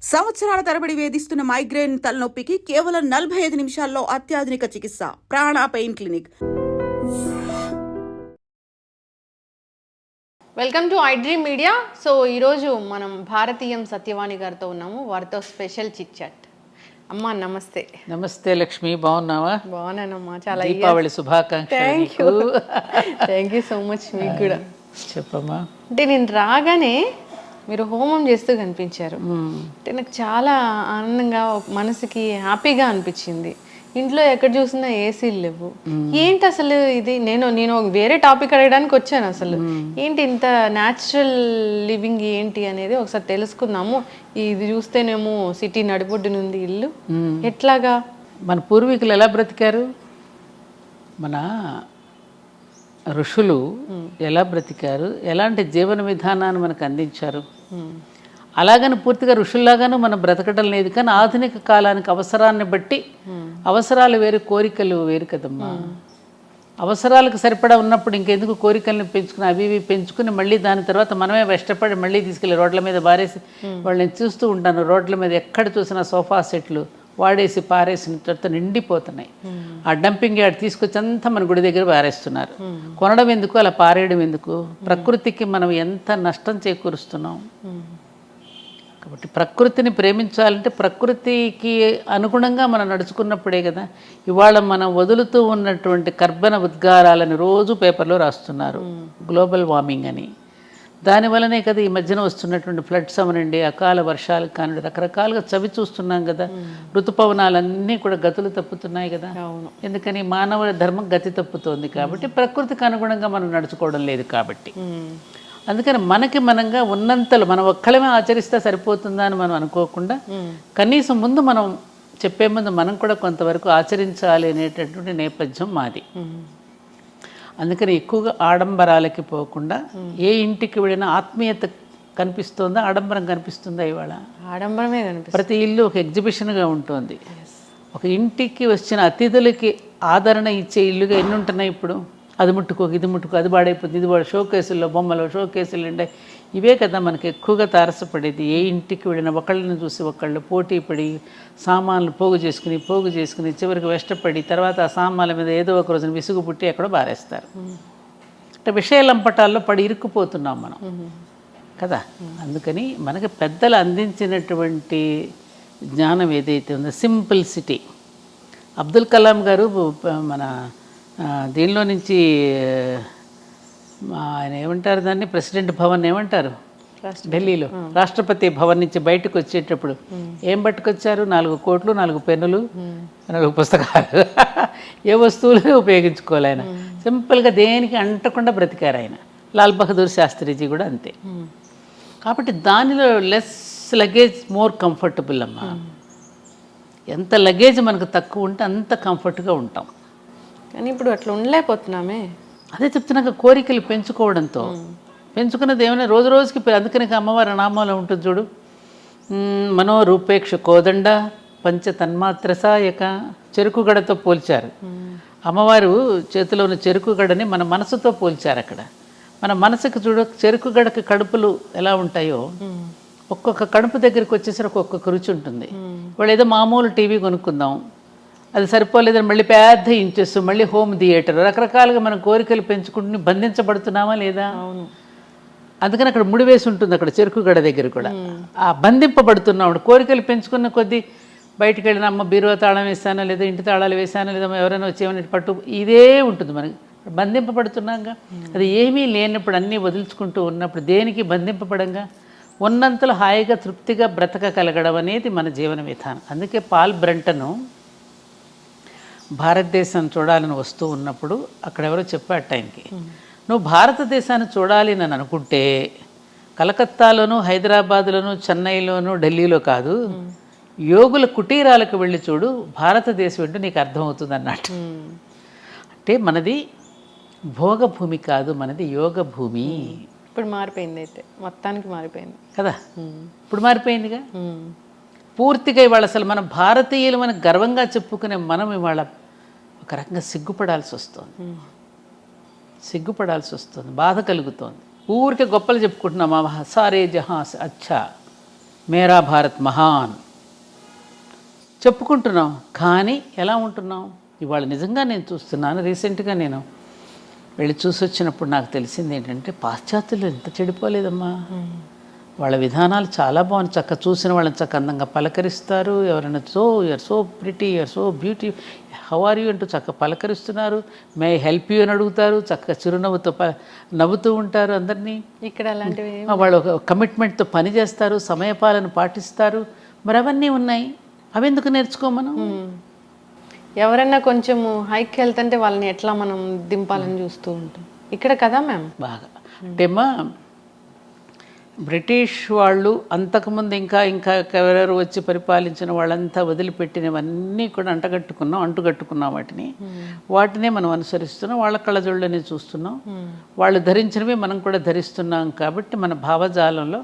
సంవత్సరాల తరబడి వేధిస్తున్న మైగ్రేన్ తలనొప్పికి కేవలం 45 నిమిషాల్లో అత్యాధునిక చికిత్స. ప్రాణ pain clinic. Welcome to I dream media. So ఈరోజు మనం భారతీయం సత్యవాణి గారితో ఉన్నాము. వారితో స్పెషల్ చిట్ చాట్. అమ్మా నమస్తే. నమస్తే లక్ష్మి, బాగున్నావా? బాగున్నానమ్మా, చాలా దీపావళి శుభాకాంక్షలు. Thank you so much. మీకు కూడా చెప్పమ్మా. అంటే నేను రాగానే మీరు హోమం చేస్తూ కనిపించారు. అంటే నాకు చాలా ఆనందంగా, మనసుకి హ్యాపీగా అనిపించింది. ఇంట్లో ఎక్కడ చూసినా ఏసీలు లేవు. ఏంటి అసలు ఇది? నేను వేరే టాపిక్ అడగడానికి వచ్చాను. అసలు ఏంటి ఇంత న్యాచురల్ లివింగ్ ఏంటి అనేది ఒకసారి తెలుసుకుందాము. ఇది చూస్తేనేమో సిటీ నడిబొడ్డునుంది ఇల్లు, ఎట్లాగా మన పూర్వీకులు ఎలా బ్రతికారు, మన ఋషులు ఎలా బ్రతికారు, ఎలాంటి జీవన విధానాన్ని మనకు అందించారు. అలాగని పూర్తిగా ఋషుల్లాగాను మనం బ్రతకడం లేదు. కానీ ఆధునిక కాలానికి అవసరాన్ని బట్టి, అవసరాలు వేరు, కోరికలు వేరు కదమ్మా. అవసరాలకు సరిపడా ఉన్నప్పుడు ఇంకెందుకు కోరికల్ని పెంచుకుని అవి ఇవి పెంచుకుని మళ్ళీ దాని తర్వాత మనమే కష్టపడి మళ్ళీ తీసుకెళ్ళి రోడ్ల మీద బారేసి వాళ్ళని చూస్తూ ఉంటాను. రోడ్ల మీద ఎక్కడ చూసినా సోఫా సెట్లు వాడేసి పారేసిన తర్వాత నిండిపోతున్నాయి. ఆ డంపింగ్ యార్డ్ తీసుకొచ్చి అంతా మన గుడి దగ్గర పారేస్తున్నారు. కొనడం ఎందుకు, అలా పారేయడం ఎందుకు? ప్రకృతికి మనం ఎంత నష్టం చేకూరుస్తున్నాం. కాబట్టి ప్రకృతిని ప్రేమించాలంటే ప్రకృతికి అనుగుణంగా మనం నడుచుకున్నప్పుడే కదా. ఇవాళ మనం వదులుతూ ఉన్నటువంటి కర్బన ఉద్గారాలను రోజు పేపర్లో రాస్తున్నారు, గ్లోబల్ వార్మింగ్ అని. దానివల్లనే కదా ఈ మధ్యన వస్తున్నటువంటి ఫ్లడ్స్ అవనండి, అకాల వర్షాలు కానివ్వండి, రకరకాలుగా చవి చూస్తున్నాం కదా. ఋతుపవనాలన్నీ కూడా గతులు తప్పుతున్నాయి కదా. ఎందుకని మానవ ధర్మం గతి తప్పుతోంది కాబట్టి, ప్రకృతికి అనుగుణంగా మనం నడుచుకోవడం లేదు కాబట్టి. అందుకని మనకి మనంగా ఉన్నంతలో మనం ఒక్కళ్ళమే ఆచరిస్తే సరిపోతుందా అని మనం అనుకోకుండా, కనీసం ముందు మనం చెప్పే ముందు మనం కూడా కొంతవరకు ఆచరించాలి అనేటటువంటి నేపథ్యం మాది. అందుకని ఎక్కువగా ఆడంబరాలకి పోకుండా, ఏ ఇంటికి వెళ్ళినా ఆత్మీయత కనిపిస్తుందా, ఆడంబరం కనిపిస్తుందా? ఇవాళ ఆడంబరమే కనిపిస్తుంది. ప్రతి ఇల్లు ఒక ఎగ్జిబిషన్గా ఉంటుంది. ఒక ఇంటికి వచ్చిన అతిథులకి ఆదరణ ఇచ్చే ఇల్లుగా ఎన్ని ఉంటున్నాయి ఇప్పుడు. అది ముట్టుకో, ఇది ముట్టుకో, అది పాడైపోతుంది, ఇది షో కేసుల్లో బొమ్మలు, షో కేసులు ఉండే ఇవే కదా మనకి ఎక్కువగా తారసపడేది. ఏ ఇంటికి వెళ్ళినా ఒకళ్ళని చూసి ఒకళ్ళు పోటీ పడి సామాన్లు పోగు చేసుకుని చివరికి వెష్టపడి తర్వాత ఆ సామాన్ల మీద ఏదో ఒక రోజున విసుగు పుట్టి ఎక్కడో బారేస్తారు. అంటే విషయలంపటాల్లో పడి ఇరుక్కుపోతున్నాం మనం కదా. అందుకని మనకి పెద్దలు అందించినటువంటి జ్ఞానం ఏదైతే ఉందో, సింప్లిసిటీ. అబ్దుల్ కలాం గారు మన దీనిలో నుంచి ఆయన ఏమంటారు దాన్ని, ప్రెసిడెంట్ భవన్ ఏమంటారు, ఢిల్లీలో రాష్ట్రపతి భవన్ నుంచి బయటకు వచ్చేటప్పుడు ఏం పట్టుకొచ్చారు? 4 కోట్లు, 4 పెన్నులు, 4 పుస్తకాలు. ఏ వస్తువులు ఉపయోగించుకోవాలి ఆయన. సింపుల్గా దేనికి అంటకుండా బ్రతికారు ఆయన. లాల్ బహదూర్ శాస్త్రిజీ కూడా అంతే. కాబట్టి దానిలో లెస్ లగేజ్ మోర్ కంఫర్టబుల్ అమ్మా. ఎంత లగేజ్ మనకు తక్కువ ఉంటే అంత కంఫర్ట్గా ఉంటాం. కానీ ఇప్పుడు అట్లా ఉండలేకపోతున్నామే. అదే చెప్తున్నాక కోరికలు పెంచుకోవడంతో పెంచుకున్నది ఏమైనా రోజు రోజుకి. అందుకని అమ్మవారి నామాలో ఉంటుంది చూడు, మనోరూపేక్ష కోదండ పంచ తన్మాత్ర సాయక. చెరుకుగడతో పోల్చారు. అమ్మవారు చేతిలో ఉన్న చెరుకుగడని మన మనసుతో పోల్చారు. అక్కడ మన మనసుకు చూడు, చెరుకుగడకి కడుపులు ఎలా ఉంటాయో ఒక్కొక్క కడుపు దగ్గరికి వచ్చేసరికి ఒక్కొక్క రుచి ఉంటుంది. వాళ్ళు ఏదో మామూలు టీవీ కొనుక్కుందాం, అది సరిపోలేదని మళ్ళీ పెద్ద ఇంచెస్, మళ్ళీ హోమ్ థియేటర్, రకరకాలుగా మనం కోరికలు పెంచుకుంటుని బంధించబడుతున్నామా లేదా? అందుకని అక్కడ ముడివేసి ఉంటుంది, అక్కడ చెరుకుగడ దగ్గర కూడా. ఆ బంధింపబడుతున్నాం. కోరికలు పెంచుకున్న కొద్దీ బయటికి వెళ్ళిన అమ్మ బీరువా తాళం వేసానో, లేదా ఇంటి తాళాలు వేసానో, లేదా ఎవరైనా వచ్చేమని పట్టు, ఇదే ఉంటుంది మనకి. బంధింపబడుతున్నాగా. అది ఏమీ లేనప్పుడు, అన్నీ వదులుచుకుంటూ ఉన్నప్పుడు దేనికి బంధింపబడంగా ఉన్నంతలో హాయిగా తృప్తిగా బ్రతకగలగడం అనేది మన జీవన విధానం. అందుకే పాల్ బ్రంటను భారతదేశం చూడాలని వస్తూ ఉన్నప్పుడు అక్కడ ఎవరో చెప్పాట ఆయనకి, నువ్వు భారతదేశాన్ని చూడాలి అని అనుకుంటే కలకత్తాలోను, హైదరాబాద్లోను, చెన్నైలోను, ఢిల్లీలో కాదు, యోగుల కుటీరాలకు వెళ్ళి చూడు, భారతదేశం ఏంటో నీకు అర్థమవుతుంది అన్నట్టు. అంటే మనది భోగభూమి కాదు, మనది యోగ భూమి. ఇప్పుడు మారిపోయింది, అయితే మొత్తానికి మారిపోయింది కదా. ఇప్పుడు మారిపోయిందిగా పూర్తిగా. ఇవాళ అసలు మన భారతీయులు మనం గర్వంగా చెప్పుకునే మనం ఇవాళ ఒక రకంగా సిగ్గుపడాల్సి వస్తుంది, బాధ కలుగుతోంది. ఊరికే గొప్పలు చెప్పుకుంటున్నాం, సారే జహాస్ అచ్చా మేరా భారత్ మహాన్ చెప్పుకుంటున్నాం, కానీ ఎలా ఉంటున్నాం? ఇవాళ నిజంగా నేను చూస్తున్నాను. రీసెంట్గా నేను వెళ్ళి చూసి వచ్చినప్పుడు నాకు తెలిసింది ఏంటంటే, పాశ్చాత్యులు ఎంత చెడిపోలేదమ్మా. వాళ్ళ విధానాలు చాలా బాగుంది. చక్క చూసిన వాళ్ళని చక్క అందంగా పలకరిస్తారు. ఎవరైనా you're so pretty, you're so beauty, how are you అంటూ చక్క పలకరిస్తున్నారు. మే హెల్ప్ యూ అని అడుగుతారు. చక్కగా చిరునవ్వుతో నవ్వుతూ ఉంటారు అందరినీ. ఇక్కడ అలాంటివి వాళ్ళు ఒక కమిట్మెంట్తో పని చేస్తారు, సమయపాలన పాటిస్తారు. మరి అవన్నీ ఉన్నాయి, అవి ఎందుకు నేర్చుకోమను? ఎవరైనా కొంచెం హైక్ వెళ్తుంటే వాళ్ళని ఎట్లా మనం దింపాలని చూస్తూ ఉంటాం. ఇక్కడ కదా మ్యామ్ బాగా అంటేమ్మా, బ్రిటిష్ వాళ్ళు అంతకుముందు ఇంకా ఎవరెవరు వచ్చి పరిపాలించిన వాళ్ళంతా వదిలిపెట్టినవన్నీ కూడా అంటుకట్టుకున్నాం వాటినే మనం అనుసరిస్తున్నాం. వాళ్ళ కళ్ళజోళ్ళని చూస్తున్నాం. వాళ్ళు ధరించినవి మనం కూడా ధరిస్తున్నాం. కాబట్టి మన భావజాలంలో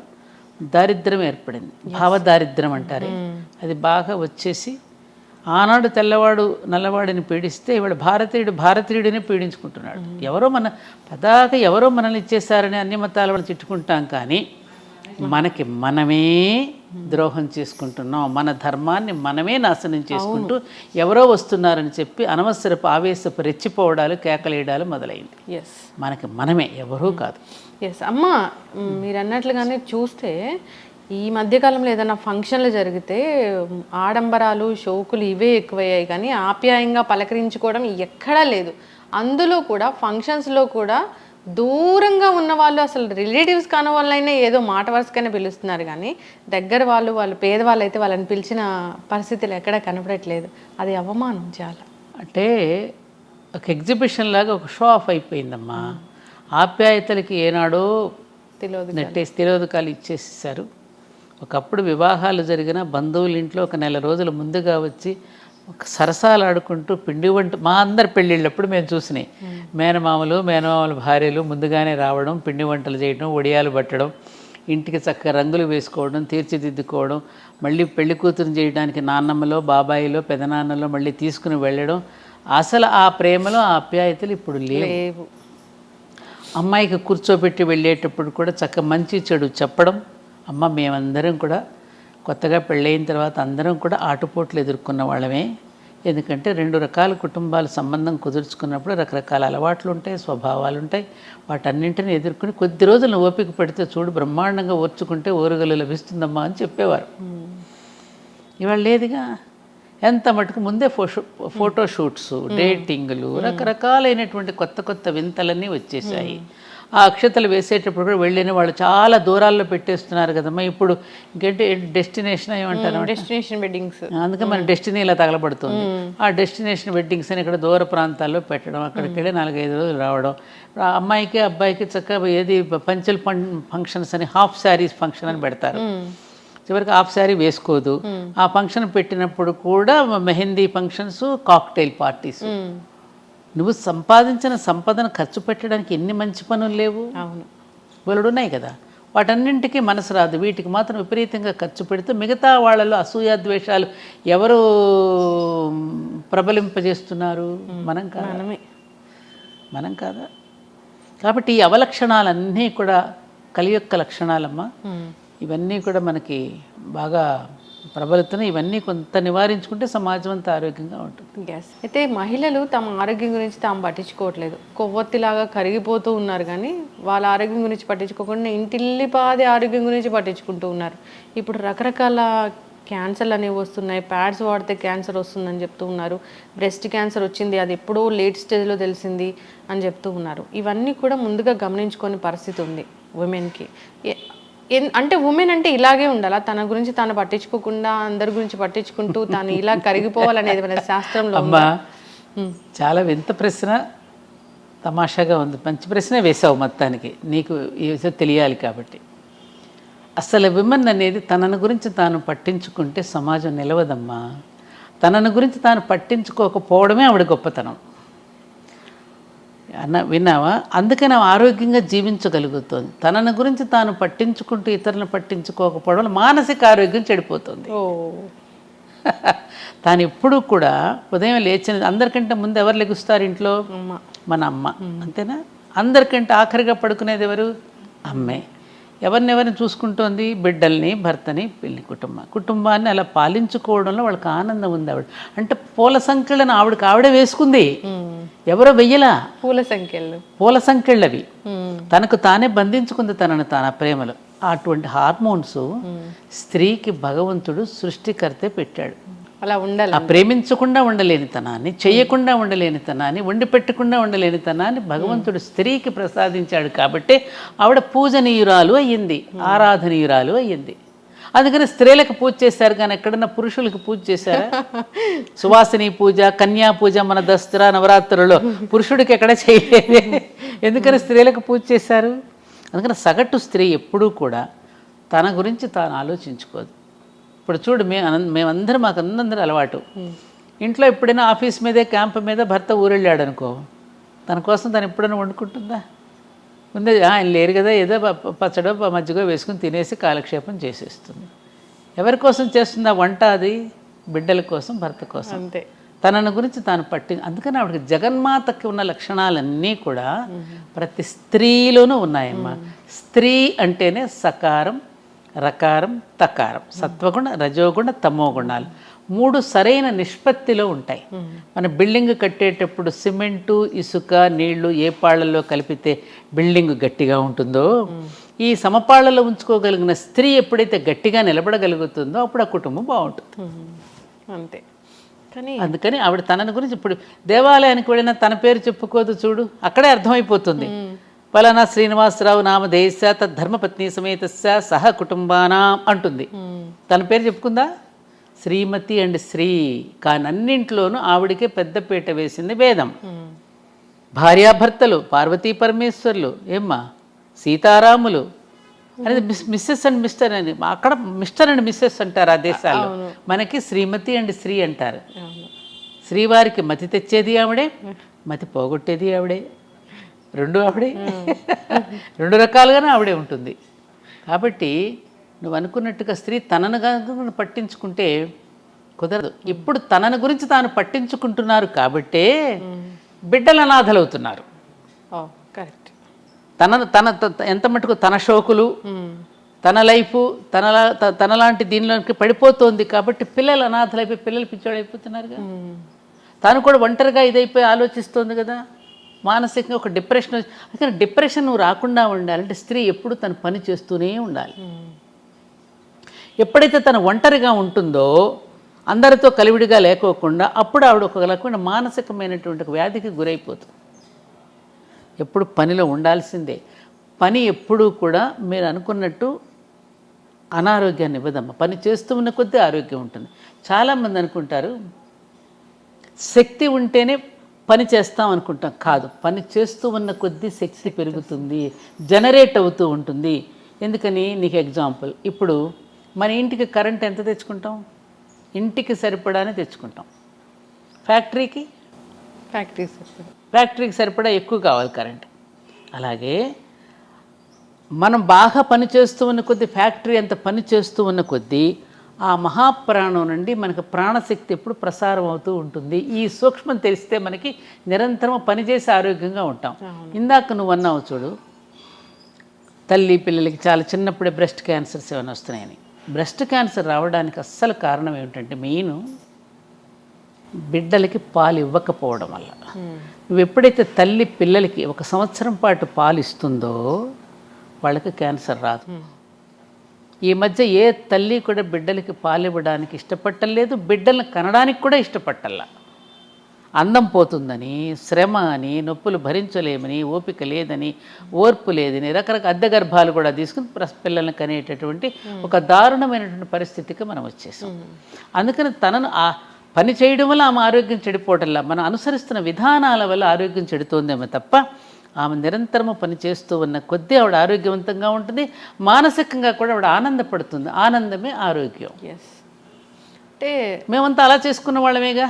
దారిద్ర్యం ఏర్పడింది. భావదారిద్ర్యం అంటారే, అది బాగా వచ్చేసి ఆనాడు తెల్లవాడు నల్లవాడిని పీడిస్తే ఇవాళ భారతీయుడిని పీడించుకుంటున్నాడు. ఎవరో మనల్ని ఇచ్చేసారని అన్ని మతాల వాళ్ళు తిట్టుకుంటాం, కానీ మనకి మనమే ద్రోహం చేసుకుంటున్నాం. మన ధర్మాన్ని మనమే నాశనం చేసుకుంటూ ఎవరో వస్తున్నారని చెప్పి అనవసరపు ఆవేశపు రెచ్చిపోవడాలు, కేకలేయడాలు మొదలైంది. మనకి మనమే, ఎవరూ కాదు. అమ్మ, మీరు అన్నట్లుగానే చూస్తే ఈ మధ్యకాలంలో ఏదైనా ఫంక్షన్లు జరిగితే ఆడంబరాలు, షోకులు ఇవే ఎక్కువయ్యాయి, కానీ ఆప్యాయంగా పలకరించుకోవడం ఎక్కడా లేదు. అందులో కూడా ఫంక్షన్స్లో కూడా దూరంగా ఉన్న వాళ్ళు, అసలు రిలేటివ్స్ కాని వాళ్ళైనా ఏదో మాట వరుసగానే పిలుస్తున్నారు, కానీ దగ్గర వాళ్ళు పేదవాళ్ళు అయితే వాళ్ళని పిలిచిన పరిస్థితులు ఎక్కడా కనపడట్లేదు. అది అవమానం చాలా. అంటే ఒక ఎగ్జిబిషన్ లాగా ఒక షో ఆఫ్ అయిపోయిందమ్మా. ఆప్యాయతలకి ఏనాడో తిలోదకాలు ఇచ్చేసేసారు. ఒకప్పుడు వివాహాలు జరిగిన బంధువుల ఇంట్లో ఒక నెల రోజుల ముందుగా వచ్చి ఒక సరసాలు ఆడుకుంటూ పిండి వంట, మా అందరి పెళ్ళిళ్ళప్పుడు మేము చూసినాయి. మేనమామల భార్యలు ముందుగానే రావడం, పిండి వంటలు చేయడం, ఒడియాలు పట్టడం, ఇంటికి చక్కగా రంగులు వేసుకోవడం, తీర్చిదిద్దుకోవడం, మళ్ళీ పెళ్లి కూతురు చేయడానికి నాన్నమ్మలో, బాబాయిలో, పెదనాన్నలో మళ్ళీ తీసుకుని వెళ్ళడం. అసలు ఆ ప్రేమలో ఆ ఆప్యాయతలు ఇప్పుడు లేవు. అమ్మాయికి కూర్చోబెట్టి వెళ్ళేటప్పుడు కూడా చక్క మంచి చెడు చెప్పడం. అమ్మ, మేమందరం కూడా కొత్తగా పెళ్ళయిన తర్వాత అందరం కూడా ఆటుపోట్లు ఎదుర్కొన్న వాళ్ళమే. ఎందుకంటే 2 రకాల కుటుంబాల సంబంధం కుదుర్చుకున్నప్పుడు రకరకాల అలవాట్లు ఉంటాయి, స్వభావాలు ఉంటాయి. వాటన్నింటినీ ఎదుర్కొని కొద్ది రోజులు ఓపిక పెడితే చూడు బ్రహ్మాండంగా ఓర్చుకుంటే ఓరుగలు లభిస్తుందమ్మా అని చెప్పేవారు. ఇవాళ లేదుగా. ఎంత మటుకు ముందే ఫోటో షూట్స్, డేటింగ్లు, రకరకాలైనటువంటి కొత్త వింతలన్నీ వచ్చేసాయి. ఆ అక్షతలు వేసేటప్పుడు కూడా వెళ్ళిన వాళ్ళు చాలా దూరాల్లో పెట్టేస్తున్నారు కదమ్మా. ఇప్పుడు ఇంకేంటి డెస్టినేషన్ ఏమంటారు, డెస్టినేషన్ వెడ్డింగ్స్. అందుకే మన డెస్టినీ ఇలా తగలబడుతుంది. ఆ డెస్టినేషన్ వెడ్డింగ్స్ అని ఇక్కడ దూర ప్రాంతాల్లో పెట్టడం, అక్కడికి వెళ్ళి 4-5 రోజులు రావడం. అమ్మాయికి అబ్బాయికి చక్కగా ఏది పంచల్ ఫంక్షన్స్ అని హాఫ్ శారీస్ ఫంక్షన్ అని పెడతారు. చివరికి హాఫ్ శారీ వేసుకోదు. ఆ ఫంక్షన్ పెట్టినప్పుడు కూడా మెహందీ ఫంక్షన్స్, కాక్టైల్ పార్టీస్. నువ్వు సంపాదించిన సంపదను ఖర్చు పెట్టడానికి ఎన్ని మంచి పనులు లేవు? అవును, బోలెడున్నాయి కదా. వాటన్నింటికీ మనసు రాదు. వీటికి మాత్రం విపరీతంగా ఖర్చు పెడుతూ మిగతా వాళ్ళలో అసూయాద్వేషాలు ఎవరు ప్రబలింపజేస్తున్నారు? మనం కాదా? కాబట్టి ఈ అవలక్షణాలన్నీ కూడా కలియొక్క లక్షణాలమ్మా. ఇవన్నీ కూడా మనకి బాగా ప్రబలుతున్నాయి. ఇవన్నీ కొంత నివారించుకుంటే సమాజం అంతా ఆరోగ్యంగా ఉంటుంది. అయితే మహిళలు తమ ఆరోగ్యం గురించి తాము పట్టించుకోవట్లేదు. కొవ్వొత్తిలాగా కరిగిపోతూ ఉన్నారు, కానీ వాళ్ళ ఆరోగ్యం గురించి పట్టించుకోకుండా ఇంటిల్లిపాది ఆరోగ్యం గురించి పట్టించుకుంటూ ఉన్నారు. ఇప్పుడు రకరకాల క్యాన్సర్లు అనేవి వస్తున్నాయి. ప్యాడ్స్ వాడితే క్యాన్సర్ వస్తుందని చెప్తూ ఉన్నారు. బ్రెస్ట్ క్యాన్సర్ వచ్చింది, అది ఎప్పుడో లేట్ స్టేజ్లో తెలిసింది అని చెప్తూ ఉన్నారు. ఇవన్నీ కూడా ముందుగా గమనించుకునే పరిస్థితి ఉంది ఉమెన్కి. అంటే ఉమెన్ అంటే ఇలాగే ఉండాలా? తన గురించి తాను పట్టించుకోకుండా అందరి గురించి పట్టించుకుంటూ తాను ఇలా కరిగిపోవాలనేది మన శాస్త్రంలో. అమ్మా, చాలా వింత ప్రశ్న, తమాషాగా ఉంది. మంచి ప్రశ్నే వేసావు. మొత్తానికి నీకు ఈ విషయం తెలియాలి కాబట్టి. అసలు విమెన్ అనేది తనను గురించి తాను పట్టించుకుంటే సమాజం నిలవదమ్మా. తనను గురించి తాను పట్టించుకోకపోవడమే ఆవిడ గొప్పతనం. విన్నావా? అందుకని ఆరోగ్యంగా జీవించగలుగుతుంది. తనను గురించి తాను పట్టించుకుంటూ ఇతరులను పట్టించుకోకపోవడం మానసిక ఆరోగ్యం చెడిపోతుంది. తాను ఎప్పుడూ కూడా ఉదయం లేచిన అందరికంటే ముందు ఎవరు లెగుస్తారు ఇంట్లో? మన అమ్మ. అంతేనా? అందరికంటే ఆఖరిగా పడుకునేది ఎవరు? అమ్మే. ఎవరినెవరిని చూసుకుంటోంది? బిడ్డల్ని, భర్తని, కుటుంబాన్ని అలా పాలించుకోవడంలో వాళ్ళకి ఆనందం ఉంది. ఆవిడ అంటే పూల సంఖ్యలను ఆవిడే వేసుకుంది, ఎవరో వెయ్యలా. పూల సంఖ్యలు అవి తనకు తానే బంధించుకుంది తనను తాను ప్రేమలో. అటువంటి హార్మోన్స్ స్త్రీకి భగవంతుడు సృష్టికర్తే పెట్టాడు. అలా ఉండాలి. ఆ ప్రేమించకుండా ఉండలేని తనాన్ని, చెయ్యకుండా ఉండలేని తనాన్ని, వండి పెట్టకుండా ఉండలేని తనాన్ని భగవంతుడు స్త్రీకి ప్రసాదించాడు. కాబట్టి ఆవిడ పూజనీయురాలు అయ్యింది, ఆరాధనీయురాలు అయ్యింది. అందుకని స్త్రీలకు పూజ చేశారు, కానీ ఎక్కడన్నా పురుషులకు పూజ చేశారా? సువాసిని పూజ, కన్యా పూజ మన దసరా నవరాత్రులలో పురుషుడికి ఎక్కడ చేయలేదు. ఎందుకని స్త్రీలకు పూజ చేశారు? అందుకని సగటు స్త్రీ ఎప్పుడూ కూడా తన గురించి తాను ఆలోచించుకోదు. ఇప్పుడు చూడు, మేమందరం మాకు అందరూ అలవాటు. ఇంట్లో ఎప్పుడైనా ఆఫీస్ మీదే, క్యాంప్ మీద భర్త ఊరెళ్ళాడు అనుకో, తన కోసం తను ఎప్పుడైనా వండుకుంటుందా? ముందే ఆయన లేరు కదా, ఏదో పచ్చడో మజ్జిగో వేసుకుని తినేసి కాలక్షేపం చేసేస్తుంది. ఎవరి కోసం చేస్తుందా వంట? అది బిడ్డల కోసం, భర్త కోసం. అంతే. తనను గురించి తాను అందుకని ఆవిడకి జగన్మాతకి ఉన్న లక్షణాలన్నీ కూడా ప్రతి స్త్రీలోనూ ఉన్నాయమ్మా. స్త్రీ అంటేనే సకారం, రకారం, తకారం, సత్వగుణ, రజోగుణ, తమో గుణాలు 3 సరైన నిష్పత్తిలో ఉంటాయి. మన బిల్డింగ్ కట్టేటప్పుడు సిమెంటు, ఇసుక, నీళ్లు ఏ పాళ్లలో కలిపితే బిల్డింగ్ గట్టిగా ఉంటుందో, ఈ సమపాళ్లలో ఉంచుకోగలిగిన స్త్రీ ఎప్పుడైతే గట్టిగా నిలబడగలుగుతుందో అప్పుడు ఆ కుటుంబం బాగుంటుంది. అంతే. కానీ అందుకని ఆవిడ తనని గురించి ఇప్పుడు దేవాలయానికి వెళ్ళినా తన పేరు చెప్పుకోదు చూడు, అక్కడే అర్థమైపోతుంది. పలానా శ్రీనివాసరావు నామధేయస్య తద్ధర్మపత్ని సమేతస్య సహ కుటుంబానా అంటుంది. తన పేరు చెప్పుకుందా? శ్రీమతి అండ్ శ్రీ. కానీ అన్నింట్లోనూ ఆవిడికే పెద్దపీట వేసింది వేదం. భార్యాభర్తలు, పార్వతీ పరమేశ్వర్లు, ఏమ్మా సీతారాములు అనేది మిస్సెస్ అండ్ మిస్టర్ అని. అక్కడ మిస్టర్ అండ్ మిస్సెస్ అంటారు ఆ దేశాల్లో, మనకి శ్రీమతి అండ్ శ్రీ అంటారు. శ్రీవారికి మతి తెచ్చేది ఆవిడే, మతి పోగొట్టేది ఆవిడే, రెండు ఆవిడే. 2 రకాలుగానే ఆవిడే ఉంటుంది. కాబట్టి నువ్వు అనుకున్నట్టుగా స్త్రీ తనను పట్టించుకుంటే కుదరదు. ఇప్పుడు తనను గురించి తాను పట్టించుకుంటున్నారు కాబట్టే బిడ్డలు అనాథలవుతున్నారు. కరెక్ట్. తన ఎంత మటుకు తన షోకులు, తన లైఫ్, తనలాంటి దీనిలోకి పడిపోతుంది కాబట్టి పిల్లలు అనాథలైపోయి పిల్లలు పిచ్చోళ్ళు అయిపోతున్నారుగా. తాను కూడా ఒంటరిగా ఇదైపోయి ఆలోచిస్తుంది కదా, మానసికంగా ఒక డిప్రెషన్. అందుకని డిప్రెషన్ నువ్వు రాకుండా ఉండాలంటే స్త్రీ ఎప్పుడు తన పని చేస్తూనే ఉండాలి. ఎప్పుడైతే తను ఒంటరిగా ఉంటుందో, అందరితో కలివిడిగా లేకోకుండా, అప్పుడు ఆవిడ ఒక రకమైన మానసికమైనటువంటి వ్యాధికి గురైపోతుంది. ఎప్పుడు పనిలో ఉండాల్సిందే. పని ఎప్పుడూ కూడా మీరు అనుకున్నట్టు అనారోగ్యాన్ని ఇవ్వదమ్మా. పని చేస్తూ ఉన్న కొద్దీ ఆరోగ్యం ఉంటుంది. చాలామంది అనుకుంటారు శక్తి ఉంటేనే పని చేస్తాం అనుకుంటాం. కాదు, పని చేస్తూ ఉన్న కొద్దీ శక్తి పెరుగుతుంది, జనరేట్ అవుతూ ఉంటుంది. ఎందుకని నీకు ఎగ్జాంపుల్, ఇప్పుడు మన ఇంటికి కరెంట్ ఎంత తెచ్చుకుంటాం? ఇంటికి సరిపడానే తెచ్చుకుంటాం. ఫ్యాక్టరీకి సరిపడా ఎక్కువ కావాలి కరెంట్. అలాగే మనం బాగా పని చేస్తూ ఉన్న కొద్దీ, ఫ్యాక్టరీ అంత పని చేస్తూ ఉన్న కొద్దీ ఆ మహాప్రాణం నుండి మనకు ప్రాణశక్తి ఎప్పుడు ప్రసారం అవుతూ ఉంటుంది. ఈ సూక్ష్మం తెలిస్తే మనకి నిరంతరం పనిచేసి ఆరోగ్యంగా ఉంటాం. ఇందాక నువ్వు అన్నావు చూడు, తల్లి పిల్లలకి చాలా చిన్నప్పుడే బ్రెస్ట్ క్యాన్సర్స్ ఏమైనా వస్తున్నాయని. బ్రెస్ట్ క్యాన్సర్ రావడానికి అస్సలు కారణం ఏమిటంటే మెయిన్ బిడ్డలకి పాలు ఇవ్వకపోవడం వల్ల. నువ్వు ఎప్పుడైతే తల్లి పిల్లలకి 1 సంవత్సరం పాటు పాలు ఇస్తుందో వాళ్ళకి క్యాన్సర్ రాదు. ఈ మధ్య ఏ తల్లి కూడా బిడ్డలకి పాలు ఇవ్వడానికి ఇష్టపట్టలేదు, బిడ్డలను కనడానికి కూడా ఇష్టపట్టల్లా. అందం పోతుందని, శ్రమ అని, నొప్పులు భరించలేమని, ఓపిక లేదని, ఓర్పు లేదని, రకరకాల అద్దె గర్భాలు కూడా తీసుకుని పిల్లల్ని కనేటటువంటి ఒక దారుణమైనటువంటి పరిస్థితికి మనం వచ్చేసాం. అందుకని తనను ఆ పని చేయడం వల్ల ఆమె ఆరోగ్యం చెడిపోవటంలా, మనం అనుసరిస్తున్న విధానాల వల్ల ఆరోగ్యం చెడుతోందేమో తప్ప ఆమె నిరంతరము పని చేస్తూ ఉన్న కొద్దీ ఆవిడ ఆరోగ్యవంతంగా ఉంటుంది. మానసికంగా కూడా ఆవిడ ఆనందపడుతుంది. ఆనందమే ఆరోగ్యం. అంటే మేమంతా అలా చేసుకున్న వాళ్ళమేగా.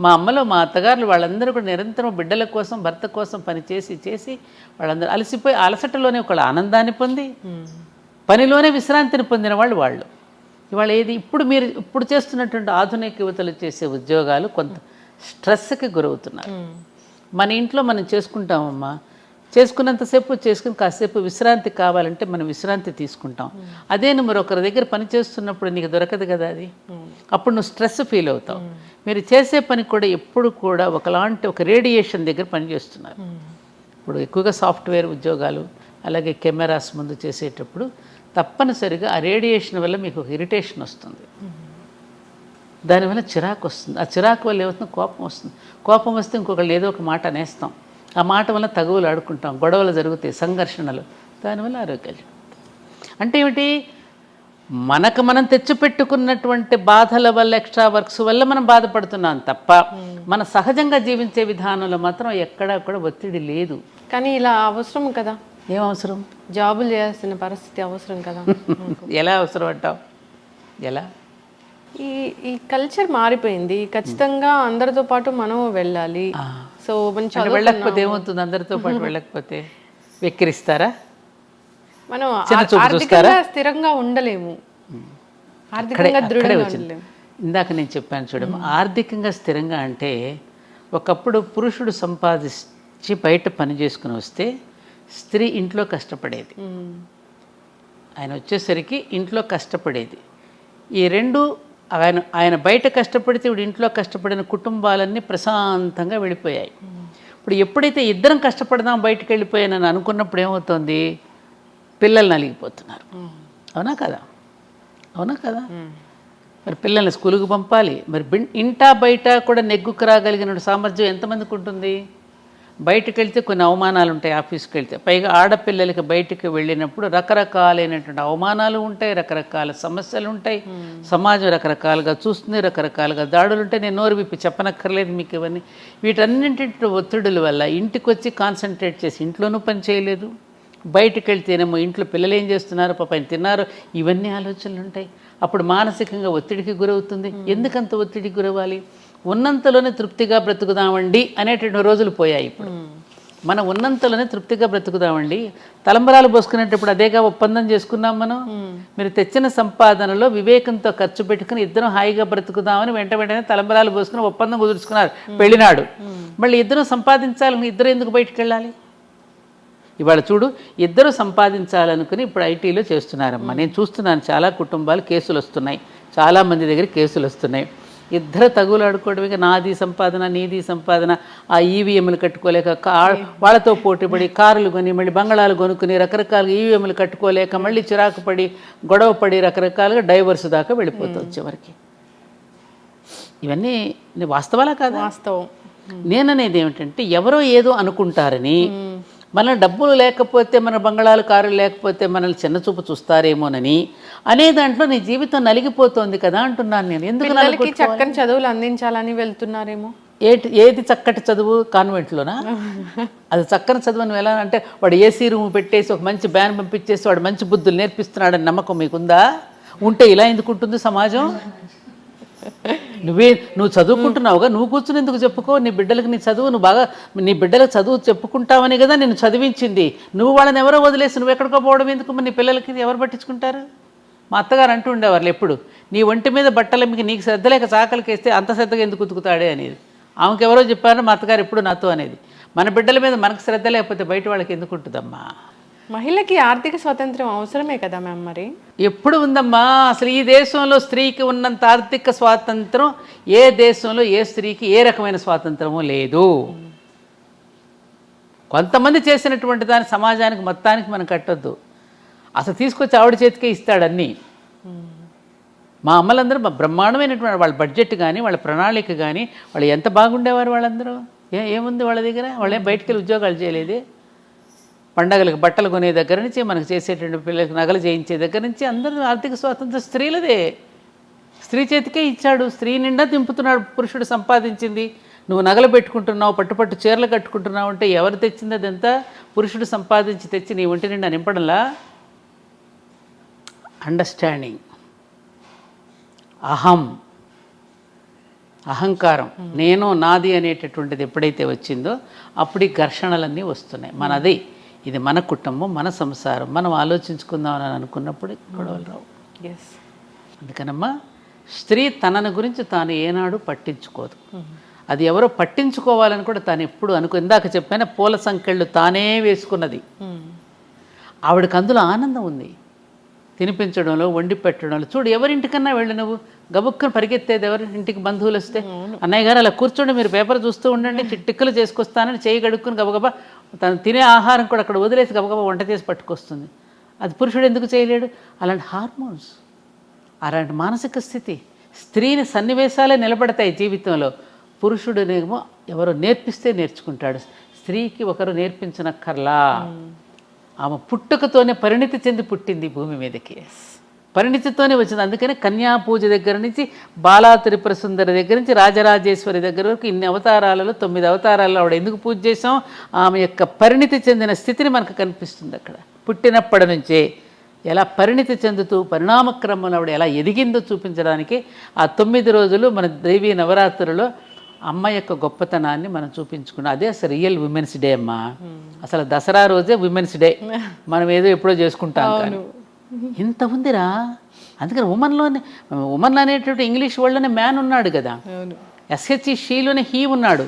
మా అమ్మలో మా అత్తగారులు వాళ్ళందరూ కూడా నిరంతరం బిడ్డల కోసం, భర్త కోసం పని చేసి వాళ్ళందరూ అలసిపోయి అలసటలోనే ఒక ఆనందాన్ని పొంది పనిలోనే విశ్రాంతిని పొందిన వాళ్ళు. ఇవాళ ఇప్పుడు చేస్తున్నటువంటి ఆధునిక యువతలు చేసే ఉద్యోగాలు కొంత స్ట్రెస్కి గురవుతున్నారు. మన ఇంట్లో మనం చేసుకుంటామమ్మా, చేసుకున్నంతసేపు చేసుకుని కాసేపు విశ్రాంతి కావాలంటే మనం విశ్రాంతి తీసుకుంటాం. అదే నువ్వు మరొకరి దగ్గర పని చేస్తున్నప్పుడు నీకు దొరకదు కదా అది. అప్పుడు నువ్వు స్ట్రెస్ ఫీల్ అవుతావు. మీరు చేసే పని కూడా ఎప్పుడు కూడా ఒక రేడియేషన్ దగ్గర పనిచేస్తున్నారు. ఇప్పుడు ఎక్కువగా సాఫ్ట్వేర్ ఉద్యోగాలు అలాగే కెమెరాస్ ముందు చేసేటప్పుడు తప్పనిసరిగా ఆ రేడియేషన్ వల్ల మీకు ఒక ఇరిటేషన్ వస్తుంది. దానివల్ల చిరాకు వస్తుంది. ఆ చిరాకు వల్ల ఏమవుతుంది, కోపం వస్తుంది. కోపం వస్తే ఇంకొకళ్ళు ఏదో ఒక మాట అనేస్తాం. ఆ మాట వల్ల తగువులు ఆడుకుంటాం, గొడవలు జరుగుతాయి, సంఘర్షణలు. దానివల్ల ఆరోగ్యాలు. అంటే ఏమిటి, మనకు మనం తెచ్చిపెట్టుకున్నటువంటి బాధల వల్ల, ఎక్స్ట్రా వర్క్స్ వల్ల మనం బాధపడుతున్నాం తప్ప మన సహజంగా జీవించే విధానంలో మాత్రం ఎక్కడా కూడా ఒత్తిడి లేదు. కానీ ఇలా అవసరం కదా, ఏం అవసరం? జాబులు చేయాల్సిన పరిస్థితి అవసరం కదా. ఎలా అవసరం అంటావు? ఎలా? ఈ ఈ కల్చర్ మారిపోయింది. ఖచ్చితంగా అందరితో పాటు మనం వెళ్ళాలి. సో మనం వెళ్ళకపోతే ఏమవుతుంది? అందరితో పాటు వెళ్ళకపోతే వెక్కిరిస్తారా? మనం ఆర్థికంగా స్థిరంగా ఉండలేము, ఆర్థికంగా దృఢంగా ఉండలేము. ఇందాక నేను చెప్పాను చూడమ్మా, ఆర్థికంగా స్థిరంగా అంటే ఒకప్పుడు పురుషుడు సంపాదించి బయట పని చేసుకుని వస్తే స్త్రీ ఇంట్లో కష్టపడేది. ఆయన వచ్చేసరికి ఇంట్లో కష్టపడేది. ఈ రెండు ఆయన బయట కష్టపడితే ఇప్పుడు ఇంట్లో కష్టపడిన కుటుంబాలన్నీ ప్రశాంతంగా వెళ్ళిపోయాయి. ఇప్పుడు ఎప్పుడైతే ఇద్దరం కష్టపడదాం బయటకు వెళ్ళిపోయానని అనుకున్నప్పుడు ఏమవుతుంది, పిల్లలు నలిగిపోతున్నారు. అవునా కదా? అవునా కదా? మరి పిల్లల్ని స్కూలుకు పంపాలి. మరి ఇంటా బయట కూడా నెగ్గుకు రాగలిగిన సామర్థ్యం ఎంతమందికి ఉంటుంది? బయటకు వెళ్తే కొన్ని అవమానాలు ఉంటాయి, ఆఫీస్కి వెళ్తే. పైగా ఆడపిల్లలకి బయటకు వెళ్ళినప్పుడు రకరకాలైనటువంటి అవమానాలు ఉంటాయి, రకరకాల సమస్యలు ఉంటాయి, సమాజం రకరకాలుగా చూస్తుంది, రకరకాలుగా దాడులు ఉంటాయి. నేను నోరు విప్పి చెప్పనక్కర్లేదు మీకు ఇవన్నీ. వీటన్నింటి ఒత్తిడుల వల్ల ఇంటికి వచ్చి కాన్సన్ట్రేట్ చేసి ఇంట్లోనూ పని చేయలేదు, బయటకు వెళ్తేనేమో ఇంట్లో పిల్లలు ఏం చేస్తున్నారు, పాప ఆయన తిన్నారు, ఇవన్నీ ఆలోచనలు ఉంటాయి. అప్పుడు మానసికంగా ఒత్తిడికి గురవుతుంది. ఎందుకంత ఒత్తిడికి గురవ్వాలి? ఉన్నంతలోనే తృప్తిగా బ్రతుకుదామండి అనేటువంటి రోజులు పోయాయి. ఇప్పుడు మనం ఉన్నంతలోనే తృప్తిగా బ్రతుకుదామండి. తలంబరాలు పోసుకునేటప్పుడు అదేగా ఒప్పందం చేసుకున్నాం మనం. మీరు తెచ్చిన సంపాదనలో వివేకంతో ఖర్చు పెట్టుకుని ఇద్దరం హాయిగా బ్రతుకుదామని వెంటనే తలంబరాలు పోసుకుని ఒప్పందం కుదుర్చుకున్నారు పెళ్ళినాడు. మళ్ళీ ఇద్దరం సంపాదించాలని ఇద్దరు ఎందుకు బయటకు వెళ్ళాలి? ఇవాళ చూడు, ఇద్దరు సంపాదించాలనుకుని ఇప్పుడు ఐటీలో చేస్తున్నారమ్మా. నేను చూస్తున్నాను చాలా కుటుంబాలు కేసులు వస్తున్నాయి, చాలామంది దగ్గర కేసులు వస్తున్నాయి. ఇద్దరు తగులు ఆడుకోవడమే, నాది సంపాదన నీది సంపాదన. ఆ ఈవీఎంలు కట్టుకోలేక వాళ్ళతో పోటీపడి కారులు కొని మళ్ళీ బంగళాలు కొనుక్కుని రకరకాలుగా ఈవీఎంలు కట్టుకోలేక మళ్ళీ చిరాకు పడి గొడవ పడి రకరకాలుగా డైవర్స్ దాకా వెళ్ళిపోతుంది చివరికి. ఇవన్నీ వాస్తవాలా కాదా? వాస్తవం. నేననేది ఏమిటంటే, ఎవరో ఏదో అనుకుంటారని, మన డబ్బులు లేకపోతే, మన బంగళాలు కారులు లేకపోతే మనల్ని చిన్నచూపు చూస్తారేమోనని అనే దాంట్లో నీ జీవితం నలిగిపోతుంది కదా అంటున్నాను నేను. ఎందుకు చక్కని చదువులు అందించాలని వెళ్తున్నారేమో. ఏది చక్కటి చదువు? కాన్వెంట్లోనా? అది చక్కని చదువు అని ఎలా అంటే, వాడు ఏసీ రూమ్ పెట్టేసి ఒక మంచి బ్యాన్ పంపించేసి వాడు మంచి బుద్ధులు నేర్పిస్తున్నాడని నమ్మకం మీకుందా? ఉంటే ఇలా ఎందుకు ఉంటుంది సమాజం? నువ్వు చదువుకుంటున్నావుగా, నువ్వు కూర్చుని ఎందుకు చెప్పుకో? నీ బిడ్డలకు నీ చదువు, నువ్వు బాగా నీ బిడ్డలకు చదువు చెప్పుకుంటావని కదా నేను చదివించింది. నువ్వు వాళ్ళని ఎవరో వదిలేసి నువ్వు ఎక్కడికో పోవడం ఎందుకు? మరి నీ పిల్లలకి ఎవరు పట్టించుకుంటారు? మా అత్తగారు అంటూ ఉండేవాళ్ళు ఎప్పుడు, నీ ఒంటి మీద బట్టలు మీకు నీకు శ్రద్ధ లేక చాకలికి వేస్తే అంత శ్రద్ధగా ఎందుకు ఉతుకుతాడే అనేది. ఆమెకు ఎవరో చెప్పారు, మా అత్తగారు ఎప్పుడు నాతో అనేది. మన బిడ్డల మీద మనకు శ్రద్ధ లేకపోతే బయట వాళ్ళకి ఎందుకు ఉంటుందమ్మా? మహిళకి ఆర్థిక స్వాతంత్రం అవసరమే కదా మ్యామ్. మరి ఎప్పుడు ఉందమ్మా? అసలు ఈ దేశంలో స్త్రీకి ఉన్నంత ఆర్థిక స్వాతంత్రం ఏ దేశంలో ఏ స్త్రీకి ఏ రకమైన స్వాతంత్రము లేదు. కొంతమంది చేసినటువంటి దాని సమాజానికి మొత్తానికి మనం కట్టొద్దు. అసలు తీసుకొచ్చి ఆవిడ చేతికే ఇస్తాడన్నీ. మా అమ్మలందరూ బ్రహ్మాండమైనటువంటి వాళ్ళ బడ్జెట్ కానీ వాళ్ళ ప్రణాళిక కానీ వాళ్ళు ఎంత బాగుండేవారు వాళ్ళందరూ. ఏముంది వాళ్ళ దగ్గర? వాళ్ళేం బయటికి వెళ్ళి ఉద్యోగాలు చేయలేదే. పండగలకు బట్టలు కొనే దగ్గర నుంచి మనకు చేసేటువంటి పిల్లలకు నగలు చేయించే దగ్గర నుంచి అందరూ ఆర్థిక స్వాతంత్రం స్త్రీలదే. స్త్రీ చేతికే ఇచ్చాడు. స్త్రీ నిండా దింపుతున్నాడు పురుషుడు సంపాదించింది. నువ్వు నగలు పెట్టుకుంటున్నావు, పట్టుపట్టు చీరలు కట్టుకుంటున్నావు అంటే ఎవరు తెచ్చింది? అదంతా పురుషుడు సంపాదించి తెచ్చి నీ ఒంటి నిండా నింపడంలా. అండర్స్టాండింగ్, అహంకారం, నేను నాది అనేటటువంటిది ఎప్పుడైతే వచ్చిందో అప్పుడు ఈ ఘర్షణలన్నీ వస్తున్నాయి. మనది, ఇది మన కుటుంబం, మన సంసారం, మనం ఆలోచించుకుందాం అని అనుకున్నప్పుడు గొడవలు రావు. అందుకనమ్మా స్త్రీ తనని గురించి తాను ఏనాడు పట్టించుకోదు. అది ఎవరో పట్టించుకోవాలని కూడా తాను ఎప్పుడు ఇందాక చెప్పాను, పూల సంకెళ్ళు తానే వేసుకున్నది. ఆవిడకి అందులో ఆనందం ఉంది, తినిపించడంలో, వండి పెట్టడంలో. చూడు, ఎవరింటికన్నా వెళ్ళి నువ్వు గబుక్కను పరిగెత్తేది ఎవరు? ఇంటికి బంధువులు వస్తే, అన్నయ్య గారు అలా కూర్చోండి, మీరు పేపర్ చూస్తూ ఉండండి, టిక్కులు చేసుకొస్తానని చేయి గడుక్కుని గబగబా తను తినే ఆహారం కూడా అక్కడ వదిలేసి గబగబా వంట చేసి పట్టుకొస్తుంది. అది పురుషుడు ఎందుకు చేయలేడు? అలాంటి హార్మోన్స్, అలాంటి మానసిక స్థితి. స్త్రీని సన్నివేశాలే నిలబడతాయి జీవితంలో. పురుషుడునేమో ఎవరో నేర్పిస్తే నేర్చుకుంటాడు. స్త్రీకి ఒకరు నేర్పించనక్కర్లా. ఆమె పుట్టుకతోనే పరిణితి చెంది పుట్టింది భూమి మీదకి, పరిణితితోనే వచ్చింది. అందుకని కన్యా పూజ దగ్గర నుంచి బాలా త్రిపుర సుందరి దగ్గర నుంచి రాజరాజేశ్వరి దగ్గర వరకు ఇన్ని అవతారాలలో 9 అవతారాలలో ఆవిడ ఎందుకు పూజ చేసాం? ఆమె యొక్క పరిణితి చెందిన స్థితిని మనకు కనిపిస్తుంది. అక్కడ పుట్టినప్పటి నుంచే ఎలా పరిణితి చెందుతూ పరిణామక్రమంలో ఆవిడ ఎలా ఎదిగిందో చూపించడానికి ఆ 9 రోజులు మన దేవీ నవరాత్రులలో అమ్మ యొక్క గొప్పతనాన్ని మనం చూపించుకున్నాం. అదే అసలు రియల్ ఉమెన్స్ డే అమ్మా. అసలు దసరా రోజే ఉమెన్స్ డే, మనం ఏదో ఎప్పుడో చేసుకుంటాం. కానీ ఇంత ఉందిరా. అందుకని ఉమన్ అనేటువంటి ఇంగ్లీష్ వర్డ్లోనే మ్యాన్ ఉన్నాడు కదా, ఎస్హెచ్ఈ షీలోనే హీ ఉన్నాడు,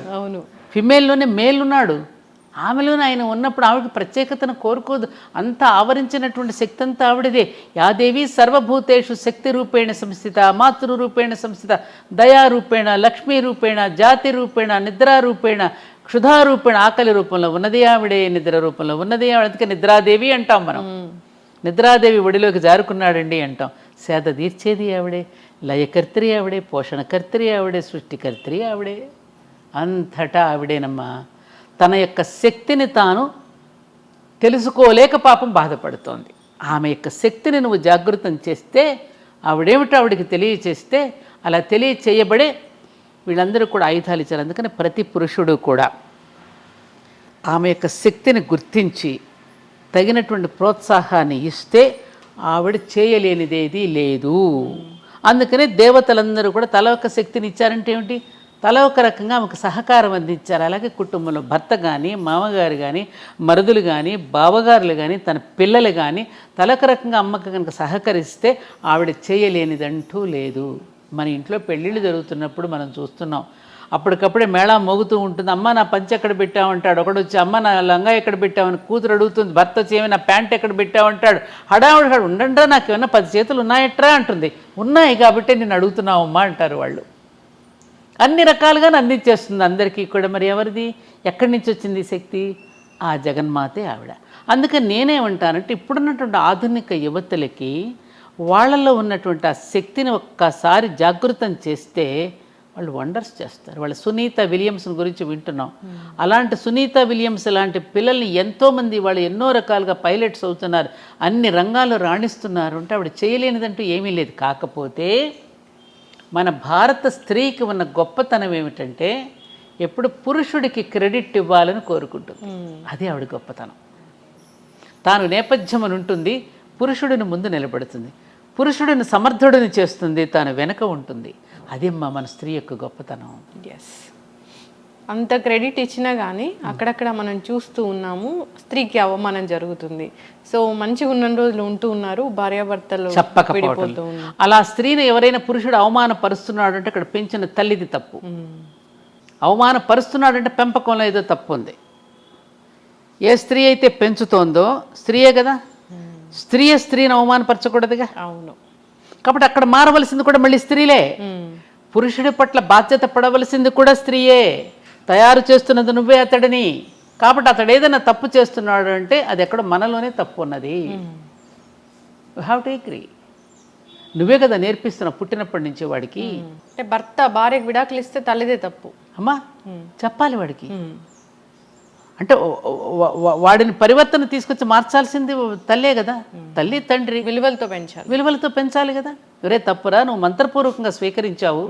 ఫిమేల్లోనే మేల్ ఉన్నాడు. ఆమెలోనే ఆయన ఉన్నప్పుడు ఆవిడకి ప్రత్యేకతను కోరుకోదు. అంతా ఆవరించినటువంటి శక్తి అంతా ఆవిడదే. యాదేవి సర్వభూతేషు శక్తి రూపేణ సంస్థిత, మాతృరూపేణ సంస్థిత, దయారూపేణ, లక్ష్మీ రూపేణ, జాతి రూపేణ, నిద్రారూపేణ, క్షుధారూపేణ. ఆకలి రూపంలో ఉన్నది ఆవిడే, నిద్ర రూపంలో ఉన్నది ఆవిడ. అందుకే నిద్రాదేవి అంటాం మనం. నిద్రాదేవి ఒడిలోకి జారుకున్నాడండి అంటాం. సేద తీర్చేది ఆవిడే, లయకర్త్రి ఆవిడే, పోషణకర్త్రి ఆవిడే, సృష్టికర్త్రి ఆవిడే. అంతటా ఆవిడేనమ్మా. తన యొక్క శక్తిని తాను తెలుసుకోలేక పాపం బాధపడుతోంది. ఆమె యొక్క శక్తిని నువ్వు జాగృతం చేస్తే, ఆవిడేమిటో ఆవిడికి తెలియచేస్తే, అలా తెలియచేయబడే వీళ్ళందరూ కూడా ఆయుధాలు ఇచ్చారు. అందుకని ప్రతి పురుషుడు కూడా ఆమె యొక్క శక్తిని గుర్తించి తగినటువంటి ప్రోత్సాహాన్ని ఇస్తే ఆవిడ చేయలేనిదేది లేదు. అందుకనే దేవతలందరూ కూడా తల ఒక శక్తిని ఇచ్చారంటే ఏమిటి? తల ఒక రకంగా ఆమెకు సహకారం అందించారు. అలాగే కుటుంబంలో భర్త కానీ, మామగారు కానీ, మరుదులు కానీ, బావగారులు కానీ, తన పిల్లలు కానీ తలొక రకంగా అమ్మకు కనుక సహకరిస్తే ఆవిడ చేయలేనిదంటూ లేదు. మన ఇంట్లో పెళ్ళిళ్ళు జరుగుతున్నప్పుడు మనం చూస్తున్నాం, అప్పటికప్పుడే మేళా మోగుతూ ఉంటుంది. అమ్మ నా పంచె ఎక్కడ పెట్టామంటాడు ఒకడు వచ్చి, అమ్మ నా లంగా ఎక్కడ పెట్టామని కూతురు అడుగుతుంది. భర్త వచ్చి ఏమి నా ప్యాంట్ ఎక్కడ పెట్టామంటాడు. హడావుడు ఉండండ్రా, నాకు ఏమన్నా 10 చేతులు ఉన్నాయట్రా అంటుంది. ఉన్నాయి కాబట్టి నేను అడుగుతున్నావమ్మా అంటారు వాళ్ళు. అన్ని రకాలుగా అందించేస్తుంది అందరికీ కూడా. మరి ఎవరిది, ఎక్కడి నుంచి వచ్చింది శక్తి? ఆ జగన్మాతే ఆవిడ. అందుకని నేనేమంటానంటే, ఇప్పుడున్నటువంటి ఆధునిక యువతులకి వాళ్ళల్లో ఉన్నటువంటి ఆ శక్తిని ఒక్కసారి జాగృతం చేస్తే వాళ్ళు వండర్స్ చేస్తారు. వాళ్ళు సునీత విలియమ్స్ గురించి వింటున్నాం. అలాంటి సునీత విలియమ్స్ లాంటి పిల్లల్ని ఎంతోమంది వాళ్ళు ఎన్నో రకాలుగా పైలట్స్ అవుతున్నారు, అన్ని రంగాల్లో రాణిస్తున్నారు. అంటే ఆవిడ చేయలేనిదంటూ ఏమీ లేదు. కాకపోతే మన భారత స్త్రీకి ఉన్న గొప్పతనం ఏమిటంటే, ఎప్పుడు పురుషుడికి క్రెడిట్ ఇవ్వాలని కోరుకుంటుంది. అదే ఆవిడ గొప్పతనం. తాను నేపథ్యం అని ఉంటుంది, పురుషుడిని ముందు నిలబడుతుంది, పురుషుడిని సమర్థుడిని చేస్తుంది, తాను వెనక ఉంటుంది. అదే మన స్త్రీ యొక్క గొప్పతనం. ఎస్, అంత క్రెడిట్ ఇచ్చినా కానీ అక్కడక్కడ మనం చూస్తూ ఉన్నాము స్త్రీకి అవమానం జరుగుతుంది. సో మంచిగా ఉన్న రోజులు ఉంటూ ఉన్నారు, భార్యాభర్తలు విడిపోతూ ఉన్నారు. అలా స్త్రీని ఎవరైనా పురుషుడు అవమానపరుస్తున్నాడు అంటే అక్కడ పెంచిన తల్లిది తప్పు. అవమానపరుస్తున్నాడంటే పెంపకంలో ఏదో తప్పు ఉంది. ఏ స్త్రీ అయితే పెంచుతోందో స్త్రీయే కదా, స్త్రీని అవమానపరచకూడదుగా. అవును. కాబట్టి అక్కడ మారవలసింది కూడా మళ్ళీ స్త్రీలే. పురుషుడి పట్ల బాధ్యత పడవలసింది కూడా స్త్రీయే. తయారు చేస్తున్నది నువ్వే అతడిని. కాబట్టి అతడు ఏదైనా తప్పు చేస్తున్నాడు అంటే అది ఎక్కడ మనలోనే తప్పు ఉన్నది. You have to agree. నువ్వే కదా నేర్పిస్తున్నావు పుట్టినప్పటి నుంచి వాడికి. అంటే భర్త భార్యకు విడాకులు ఇస్తే తల్లిదే తప్పు అమ్మా చెప్పాలి వాడికి. అంటే వాడిని పరివర్తన తీసుకొచ్చి మార్చాల్సింది తల్లే కదా. తల్లి తండ్రి విలువలతో పెంచాలి కదా. ఒరే తప్పురా, నువ్వు మంత్రపూర్వకంగా స్వీకరించావు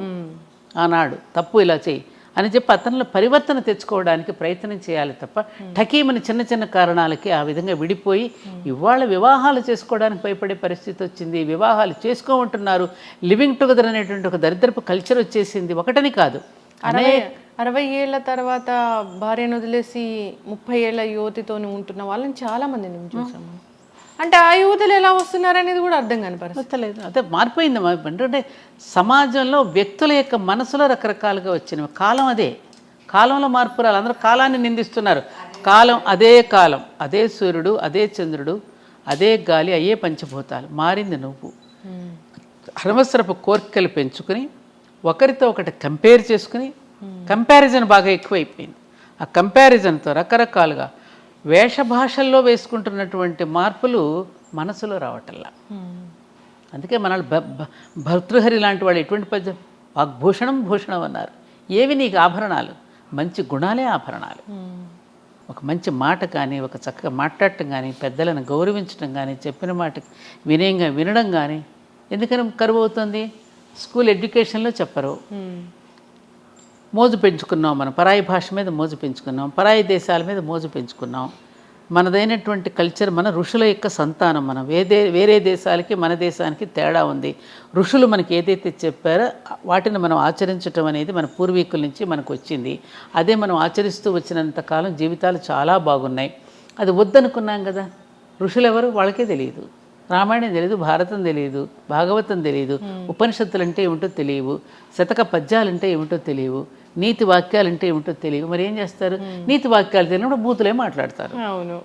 ఆనాడు, తప్పు ఇలా చేయి అని చెప్పి అతనిలో పరివర్తన తెచ్చుకోవడానికి ప్రయత్నం చేయాలి తప్ప ఠకీమని చిన్న చిన్న కారణాలకి ఆ విధంగా విడిపోయి ఇవాళ వివాహాలు చేసుకోవడానికి భయపడే పరిస్థితి వచ్చింది. వివాహాలు చేసుకోమంటున్నారు. లివింగ్ టుగెదర్ అనేటువంటి ఒక దరిద్రపు కల్చర్ వచ్చేసింది. ఒకటని కాదు, 60 ఏళ్ల తర్వాత భార్యను వదిలేసి 30 ఏళ్ల యువతితో ఉంటున్న వాళ్ళని చాలా మందిని చూసాము. అంటే ఆ యువతలు ఎలా వస్తున్నారు అనేది కూడా అర్థం కాని పరిస్థితి. వస్తలేదు. అదే మారిపోయింది. అంటే సమాజంలో వ్యక్తుల యొక్క మనసులో రకరకాలుగా వచ్చినవి. కాలం అదే, కాలంలో మార్పు రాలి. అందరూ కాలాన్ని నిందిస్తున్నారు. కాలం అదే, కాలం అదే, సూర్యుడు అదే, చంద్రుడు అదే, గాలి అయ్యే పంచభూతాలు. మారింది నువ్వు. అనవసరపు కోరికలు పెంచుకుని ఒకరితో ఒకటి కంపేర్ చేసుకుని, కంపారిజన్ బాగా ఎక్కువైపోయింది. ఆ కంపారిజన్తో రకరకాలుగా వేషభాషల్లో వేసుకుంటున్నటువంటి మార్పులు మనసులో రావటల్లా. అందుకే మన భర్తృహరి లాంటి వాళ్ళు ఎటువంటి పద్యం, వాగ్భూషణం భూషణం అన్నారు. ఏవి నీకు ఆభరణాలు? మంచి గుణాలే ఆభరణాలు. ఒక మంచి మాట కానీ, ఒక చక్కగా మాట్లాడటం కానీ, పెద్దలను గౌరవించడం కానీ, చెప్పిన మాటకి వినయంగా వినడం కానీ. ఎందుకని కరువు అవుతుంది? స్కూల్ ఎడ్యుకేషన్లో చెప్పరు. మోజు పెంచుకున్నాం, మనం పరాయి భాష మీద మోజు పెంచుకున్నాం, పరాయి దేశాల మీద మోజు పెంచుకున్నాం. మనదైనటువంటి కల్చర్, మన ఋషుల యొక్క సంతానం. మనం వేరే దేశాలకి మన దేశానికి తేడా ఉంది. ఋషులు మనకి ఏదైతే చెప్పారో వాటిని మనం ఆచరించటం అనేది మన పూర్వీకుల నుంచి మనకు వచ్చింది. అదే మనం ఆచరిస్తూ వచ్చినంతకాలం జీవితాలు చాలా బాగున్నాయి. అది వద్దనుకున్నాం కదా. ఋషులు ఎవరు? వాళ్ళకే తెలియదు. రామాయణం తెలియదు, భారతం తెలియదు, భాగవతం తెలియదు, ఉపనిషత్తులు అంటే ఏమిటో తెలియవు, శతక పద్యాలంటే ఏమిటో తెలియవు, నీతి వాక్యాలంటే ఏమిటో తెలియవు. మరి ఏం చేస్తారు? నీతి వాక్యాలు తెలియనప్పుడు బూతులే మాట్లాడతారు. అవును.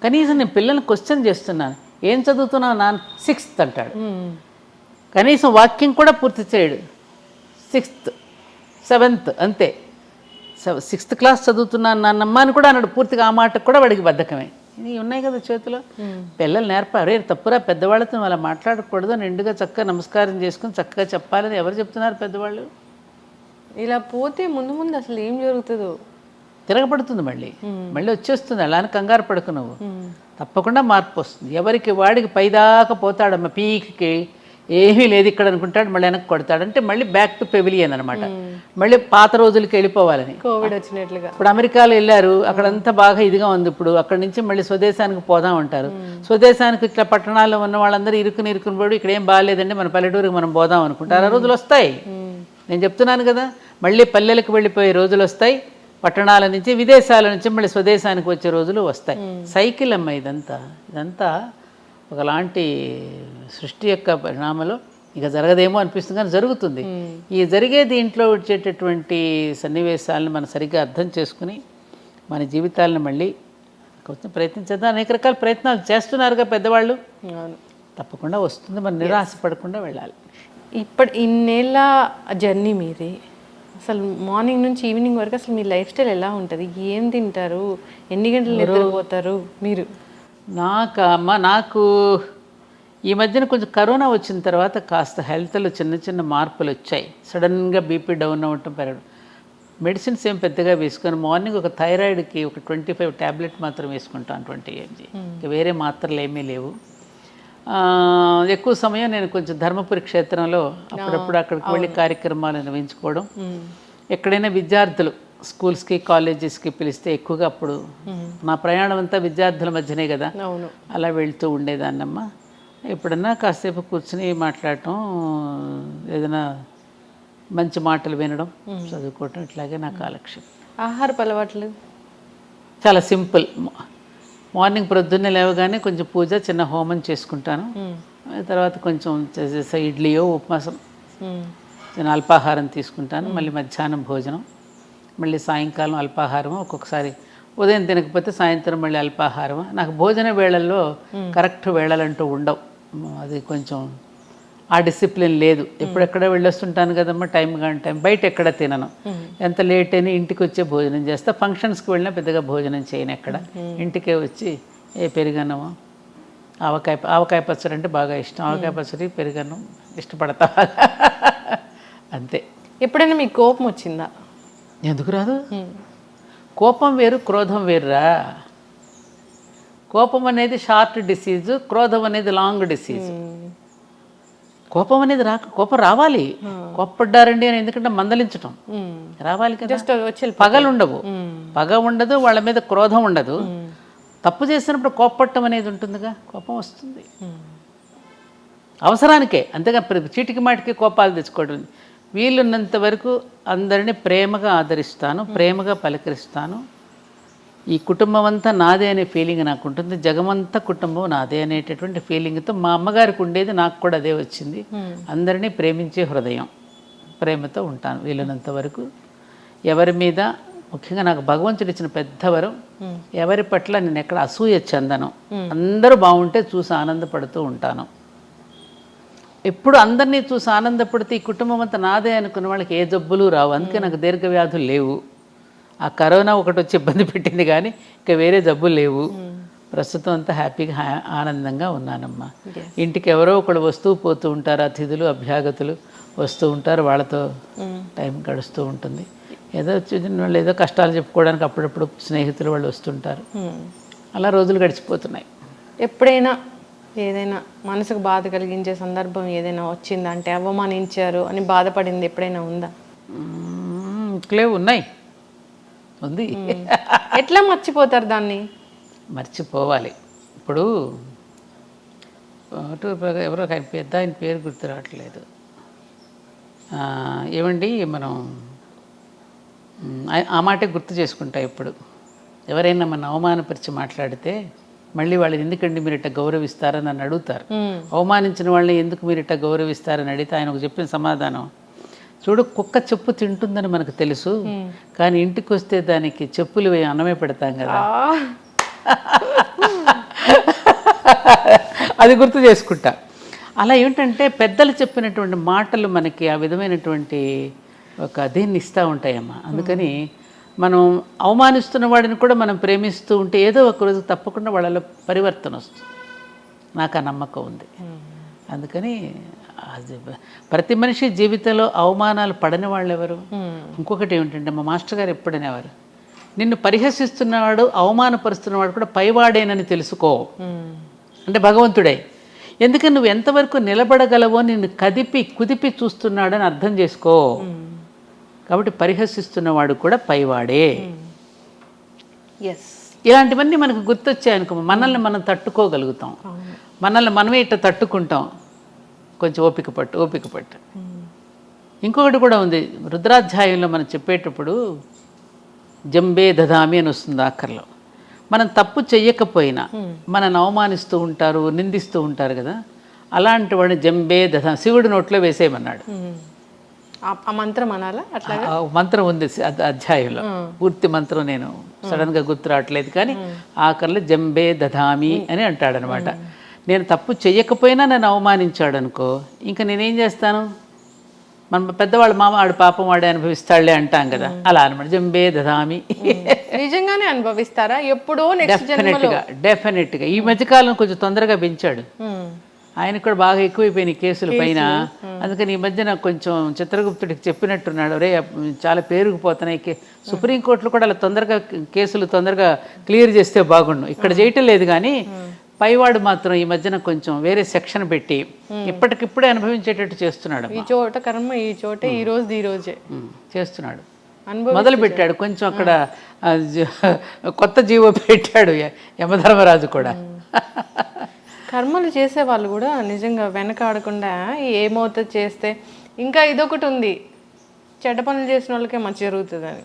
కనీసం నేను పిల్లల్ని క్వశ్చన్ చేస్తున్నాను, ఏం చదువుతున్నావు నాన్న? 6th అంటాడు. కనీసం వాక్యం కూడా పూర్తి చేయడు. 6th 7th అంతే. 6th క్లాస్ చదువుతున్నాను నాన్నమ్మ అని కూడా అన్నాడు. పూర్తిగా ఆ మాటకు కూడా వాడికి బద్ధకమే. ఇవి ఉన్నాయి కదా చేతిలో. పిల్లలు నేర్పారు. తప్పురా, పెద్దవాళ్ళతో అలా మాట్లాడకూడదు, నిండుగా చక్కగా నమస్కారం చేసుకుని చక్కగా చెప్పాలని ఎవరు చెప్తున్నారు? పెద్దవాళ్ళు. ఇలా పోతే ముందు ముందు అసలు ఏం జరుగుతుందో. తిరగబడుతుంది, మళ్ళీ వచ్చేస్తుంది. అలానే కంగారు పడుకు నువ్వు. తప్పకుండా మార్పు వస్తుంది. ఎవరికి వాడికి పైదాకా పోతాడమ్మ, పీక్కి ఏమీ లేదు ఇక్కడ అనుకుంటాడు, మళ్ళీ వెనక్కి కొడతాడు. అంటే మళ్ళీ బ్యాక్ టు పెవిలియన్ అనమాట. మళ్ళీ పాత రోజులకి వెళ్ళిపోవాలని. కోవిడ్ వచ్చినట్లుగా. ఇప్పుడు అమెరికాలో వెళ్ళారు, అక్కడంతా బాగా ఇదిగా ఉంది. ఇప్పుడు అక్కడి నుంచి మళ్ళీ స్వదేశానికి పోదాం అంటారు. స్వదేశానికి ఇట్లా పట్టణాల్లో ఉన్న వాళ్ళందరూ ఇరుకుని పోయి ఇక్కడ ఏం బాగాలేదండి, మన పల్లెటూరికి మనం పోదాం అనుకుంటారు. ఆ రోజులు వస్తాయి. నేను చెప్తున్నాను కదా, మళ్ళీ పల్లెలకు వెళ్ళిపోయే రోజులు వస్తాయి. పట్టణాల నుంచి, విదేశాల నుంచి మళ్ళీ స్వదేశానికి వచ్చే రోజులు వస్తాయి. సైకిల్ అమ్మ ఇదంతా ఒకలాంటి సృష్టి యొక్క పరిణామంలో ఇక జరగదేమో అనిపిస్తుంది, కానీ జరుగుతుంది. ఈ జరిగే దీంట్లో వచ్చేటటువంటి సన్నివేశాలను మనం సరిగ్గా అర్థం చేసుకుని మన జీవితాలను మళ్ళీ కొంచెం ప్రయత్నించేద్దాం. అనేక రకాల ప్రయత్నాలు చేస్తున్నారుగా పెద్దవాళ్ళు. తప్పకుండా వస్తుంది. మనం నిరాశపడకుండా వెళ్ళాలి. ఇప్పుడు ఇన్నేళ్ళ జర్నీ మీది. అసలు మార్నింగ్ నుంచి ఈవినింగ్ వరకు అసలు మీ లైఫ్ స్టైల్ ఎలా ఉంటుంది? ఏం తింటారు? ఎన్ని గంటలు నిద్రపోతారు మీరు? నాకు ఈ మధ్యన కొంచెం కరోనా వచ్చిన తర్వాత కాస్త హెల్త్లో చిన్న చిన్న మార్పులు వచ్చాయి. సడన్గా బీపీ డౌన్ అవ్వటం, పెరగడం. మెడిసిన్స్ ఏం పెద్దగా వేసుకొని మార్నింగ్ ఒక థైరాయిడ్కి ఒక 25 ట్యాబ్లెట్ మాత్రం వేసుకుంటాను, 20 mg. ఇంకా వేరే మాత్రలు ఏమీ లేవు. ఎక్కువ సమయం నేను కొంచెం ధర్మపురి క్షేత్రంలో అప్పుడప్పుడు అక్కడికి వెళ్ళి కార్యక్రమాలు నిర్వహించుకోవడం. ఎక్కడైనా విద్యార్థులు స్కూల్స్కి కాలేజెస్కి పిలిస్తే ఎక్కువగా అప్పుడు నా ప్రయాణం అంతా విద్యార్థుల మధ్యనే కదా, అలా వెళ్తూ ఉండేదాన్నమ్మా. ఎప్పుడన్నా కాసేపు కూర్చుని మాట్లాడటం, ఏదైనా మంచి మాటలు వినడం, చదువుకోవటం, ఇట్లాగే నా కాలక్షేపం. ఆహారపు అలవాట్లు చాలా సింపుల్. మార్నింగ్ ప్రొద్దున్నే లేవగానే కొంచెం పూజ, చిన్న హోమం చేసుకుంటాను. తర్వాత కొంచెం ఇడ్లీయో ఉప్మాసం, చిన్న అల్పాహారం తీసుకుంటాను. మళ్ళీ మధ్యాహ్నం భోజనం, మళ్ళీ సాయంకాలం అల్పాహారం. ఒక్కొక్కసారి ఉదయం తినకపోతే సాయంత్రం మళ్ళీ అల్పాహారం. నాకు భోజన వేళల్లో కరెక్ట్ వేళలంటూ ఉండవు. అది కొంచెం ఆ డిసిప్లిన్ లేదు. ఎప్పుడెక్కడ వెళ్ళొస్తుంటాను కదమ్మా, టైం కానీ టైం. బయట ఎక్కడ తినను. ఎంత లేట్ అయినా ఇంటికి వచ్చే భోజనం చేస్తా. ఫంక్షన్స్కి వెళ్ళినా పెద్దగా భోజనం చేయను ఎక్కడ. ఇంటికే వచ్చి పెరుగన్నమో, ఆవకాయ పచ్చడి అంటే బాగా ఇష్టం. ఆవకాయ పచ్చడి, పెరుగన్నం ఇష్టపడతా. అంతే. ఎప్పుడైనా మీకు కోపం వచ్చిందా? ఎందుకు రాదు? కోపం వేరు, క్రోధం వేరురా. కోపం అనేది షార్ట్ డిసీజు, క్రోధం అనేది లాంగ్ డిసీజు. కోపం అనేది కోపం రావాలి. కోప్పడ్డారండి అని ఎందుకంటే మందలించటం రావాలి కదా. పగలు ఉండవు, పగ ఉండదు, వాళ్ళ మీద క్రోధం ఉండదు. తప్పు చేసినప్పుడు కోప్పట్టం అనేది ఉంటుందిగా, కోపం వస్తుంది అవసరానికే. అంతేగా చీటికి మాటికి కోపాలు తెచ్చుకోవడం. వీలున్నంత వరకు అందరినీ ప్రేమగా ఆదరిస్తాను, ప్రేమగా పలకరిస్తాను, ఈ కుటుంబం అంతా నాదే అనే ఫీలింగ్ నాకు ఉంటుంది, జగమంతా కుటుంబం నాదే అనేటటువంటి ఫీలింగ్తో మా అమ్మగారికి ఉండేది, నాకు కూడా అదే వచ్చింది. అందరినీ ప్రేమించే హృదయం, ప్రేమతో ఉంటాను వీలైనంత వరకు. ఎవరి మీద, ముఖ్యంగా నాకు భగవంతుడు ఇచ్చిన పెద్ద వరం, ఎవరి పట్ల నేను ఎక్కడ అసూయ చెందను. అందరూ బాగుంటే చూసి ఆనందపడుతూ ఉంటాను. ఎప్పుడు అందరినీ చూసి ఆనందపడితే ఈ కుటుంబం అంతా నాదే అనుకున్న వాళ్ళకి ఏ జబ్బులు రావు. అందుకే నాకు దీర్ఘవ్యాధులు లేవు. ఆ కరోనా ఒకటి వచ్చి ఇబ్బంది పెట్టింది కానీ ఇంకా వేరే జబ్బులు లేవు. ప్రస్తుతం అంతా హ్యాపీగా ఆనందంగా ఉన్నానమ్మా. ఇంటికి ఎవరో ఒకళ్ళు వస్తూ పోతూ ఉంటారు, అతిథులు అభ్యాగతులు వస్తూ ఉంటారు, వాళ్ళతో టైం గడుస్తూ ఉంటుంది. ఏదో వాళ్ళు ఏదో కష్టాలు చెప్పుకోవడానికి అప్పుడప్పుడు స్నేహితులు వాళ్ళు వస్తుంటారు. అలా రోజులు గడిచిపోతున్నాయి. ఎప్పుడైనా ఏదైనా మనసుకు బాధ కలిగించే సందర్భం ఏదైనా వచ్చిందా? అంటే అవమానించారు అని బాధపడింది ఎప్పుడైనా ఉందా? ఇట్లే ఉన్నాయి, ఉంది. ఎట్లా మర్చిపోతారు దాన్ని? మర్చిపోవాలి. ఇప్పుడు ఎవరో పెద్ద ఆయన పేరు గుర్తు రావట్లేదు. ఏమండి మనం ఆ మాటే గుర్తు చేసుకుంటా. ఇప్పుడు ఎవరైనా మన అవమానపరిచి మాట్లాడితే మళ్ళీ వాళ్ళని ఎందుకండి మీరు ఇట్లా గౌరవిస్తారని నన్ను అడుగుతారు. అవమానించిన వాళ్ళని ఎందుకు మీరు ఇట్లా గౌరవిస్తారని అడిగితే ఆయన చెప్పిన సమాధానం, చూడు కుక్క చెప్పు తింటుందని మనకు తెలుసు, కానీ ఇంటికి వస్తే దానికి చెప్పులు అన్నమే పెడతాం కదా. అది గుర్తు చేసుకుంటా. అలా ఏమిటంటే పెద్దలు చెప్పినటువంటి మాటలు మనకి ఆ విధమైనటువంటి ఒక దీన్ని ఇస్తూ ఉంటాయమ్మా. అందుకని మనం అవమానిస్తున్న వాడిని కూడా మనం ప్రేమిస్తూ ఉంటే ఏదో ఒకరోజు తప్పకుండా వాళ్ళలో పరివర్తన వస్తుంది. నాకు ఆ నమ్మకం ఉంది. అందుకని ప్రతి మనిషి జీవితంలో అవమానాలు పడని వాళ్ళు ఎవరు? ఇంకొకటి ఏమిటంటే మా మాస్టర్ గారు ఎప్పుడనేవారు, నిన్ను పరిహసిస్తున్నవాడు అవమానపరుస్తున్నవాడు కూడా పైవాడేనని తెలుసుకో. అంటే భగవంతుడే. ఎందుకని నువ్వు ఎంతవరకు నిలబడగలవో నిన్ను కుదిపి చూస్తున్నాడని అర్థం చేసుకో. కాబట్టి పరిహసిస్తున్నవాడు కూడా పైవాడే. ఇలాంటివన్నీ మనకు గుర్తొచ్చాయనుకో మనల్ని మనం తట్టుకోగలుగుతాం. మనల్ని మనమే ఇట్లా తట్టుకుంటాం. కొంచెం ఓపిక పట్టు. ఇంకొకటి కూడా ఉంది, రుద్రాధ్యాయంలో మనం చెప్పేటప్పుడు జంబే దదామి అని వస్తుంది ఆఖరిలో. మనం తప్పు చెయ్యకపోయినా మనల్ని అవమానిస్తూ ఉంటారు, నిందిస్తూ ఉంటారు కదా, అలాంటి వాడిని జంబే దదా శివుడి నోట్లో వేసేయమన్నాడు. ఆ మంత్రం అనాలా? అట్లా మంత్రం ఉంది అధ్యాయంలో, పూర్తి మంత్రం నేను సడన్గా గుర్తు రావట్లేదు, కానీ ఆఖరిలో జంబే దదామి అని అంటాడనమాట. నేను తప్పు చెయ్యకపోయినా నన్ను అవమానించాడు అనుకో, ఇంకా నేనేం చేస్తాను? మన పెద్దవాళ్ళ మామ ఆడు పాపం వాడే అనుభవిస్తాడులే అంటాం కదా, అలా అనమాట. జంబే దదామి. నిజంగానే అనుభవిస్తారా? ఎప్పుడో డెఫినెట్గా ఈ మధ్యకాలం కొంచెం తొందరగా పెంచాడు. ఆయనకు కూడా బాగా ఎక్కువైపోయినాయి కేసుల పైన. అందుకని ఈ మధ్యన కొంచెం చిత్రగుప్తుడికి చెప్పినట్టున్నాడు, రే చాలా పేరుకుపోతున్నాయి, సుప్రీంకోర్టులో కూడా అలా తొందరగా కేసులు తొందరగా క్లియర్ చేస్తే బాగుండు. ఇక్కడ చేయటం లేదు కానీ పైవాడు మాత్రం ఈ మధ్యన కొంచెం వేరే సెక్షన్ పెట్టి ఇప్పటికిప్పుడే అనుభవించేటట్టు చేస్తున్నాడు. ఈ చోట కర్మ, ఈ చోట ఈ రోజే చేస్తున్నాడు. మొదలు పెట్టాడు కొంచెం అక్కడ కొత్త జీవో పెట్టాడు యమధర్మరాజు కూడా. కర్మలు చేసే వాళ్ళు కూడా నిజంగా వెనకాడకుండా ఏమవుతుంది చేస్తే. ఇంకా ఇదొకటి ఉంది, చెడ్డ పనులు చేసిన వాళ్ళకే మంచి జరుగుతుందని,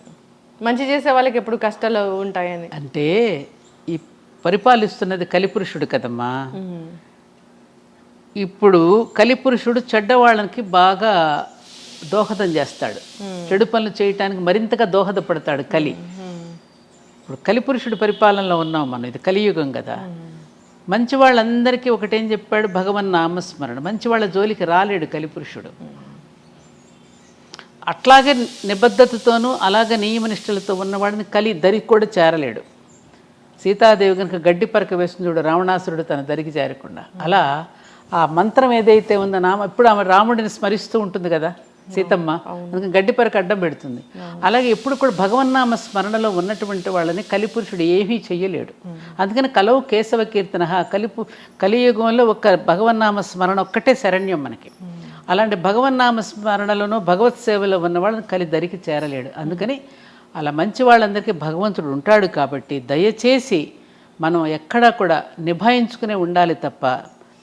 మంచి చేసే వాళ్ళకి ఎప్పుడు కష్టాలు ఉంటాయని. అంటే ఈ పరిపాలిస్తున్నది కలిపురుషుడు కదమ్మా. ఇప్పుడు కలిపురుషుడు చెడ్డవాళ్ళకి బాగా దోహదం చేస్తాడు, చెడు పనులు చేయటానికి మరింతగా దోహదపడతాడు కలి. ఇప్పుడు కలిపురుషుడు పరిపాలనలో ఉన్నాం మనం, ఇది కలియుగం కదా. మంచి వాళ్ళందరికీ ఒకటేం చెప్పాడు, భగవన్ నామస్మరణ. మంచి వాళ్ళ జోలికి రాలేడు కలిపురుషుడు. అట్లాగే నిబద్ధతతోనూ అలాగే నియమనిష్టలతో ఉన్నవాడిని కలి దరికి కూడా చేరలేడు. సీతాదేవి కనుక గడ్డి పరక వేస్తుంది చూడు, రావణాసురుడు తన దరికి చేరకుండా. అలా ఆ మంత్రం ఏదైతే ఉందో ఇప్పుడు ఆమె రాముడిని స్మరిస్తూ ఉంటుంది కదా సీతమ్మ, అందుకని గడ్డి పరక అడ్డం పెడుతుంది. అలాగే ఎప్పుడు కూడా భగవన్నామ స్మరణలో ఉన్నటువంటి వాళ్ళని కలిపురుషుడు ఏమీ చెయ్యలేడు. అందుకని కలవు కేశవ కీర్తన, కలియుగంలో ఒక భగవన్నామ స్మరణ ఒక్కటే శరణ్యం మనకి. అలాంటి భగవన్నామ స్మరణలోనూ భగవత్ సేవలో ఉన్న వాళ్ళని కలి దరికి చేరలేడు. అందుకని అలా మంచి వాళ్ళందరికీ భగవంతుడు ఉంటాడు. కాబట్టి దయచేసి మనం ఎక్కడా కూడా నిభాయించుకునే ఉండాలి తప్ప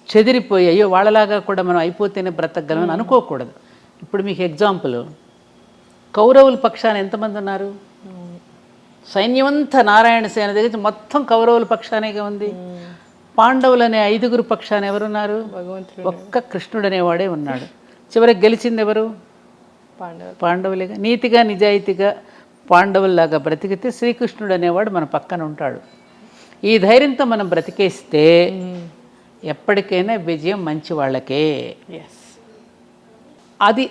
చెదిరిపోయి అయ్యో వాళ్ళలాగా కూడా మనం అయిపోతేనే బ్రతకగలమని అనుకోకూడదు. ఇప్పుడు మీకు ఎగ్జాంపుల్, కౌరవుల పక్షాన ఎంతమంది ఉన్నారు? సైన్యమంతా నారాయణ సేన దగ్గర మొత్తం కౌరవుల పక్షానేగా ఉంది. పాండవులు అనే 5గురు పక్షాన ఎవరున్నారు? భగవంతుడు ఒక్క కృష్ణుడు అనేవాడే ఉన్నాడు. చివరికి గెలిచింది ఎవరు? పాండవులేగా. నీతిగా నిజాయితీగా పాండవుల్లాగా బ్రతికితే శ్రీకృష్ణుడు అనేవాడు మన పక్కన ఉంటాడు. ఈ ధైర్యంతో మనం బ్రతికేస్తే ఎప్పటికైనా విజయం మంచి వాళ్ళకే. ఎస్. అది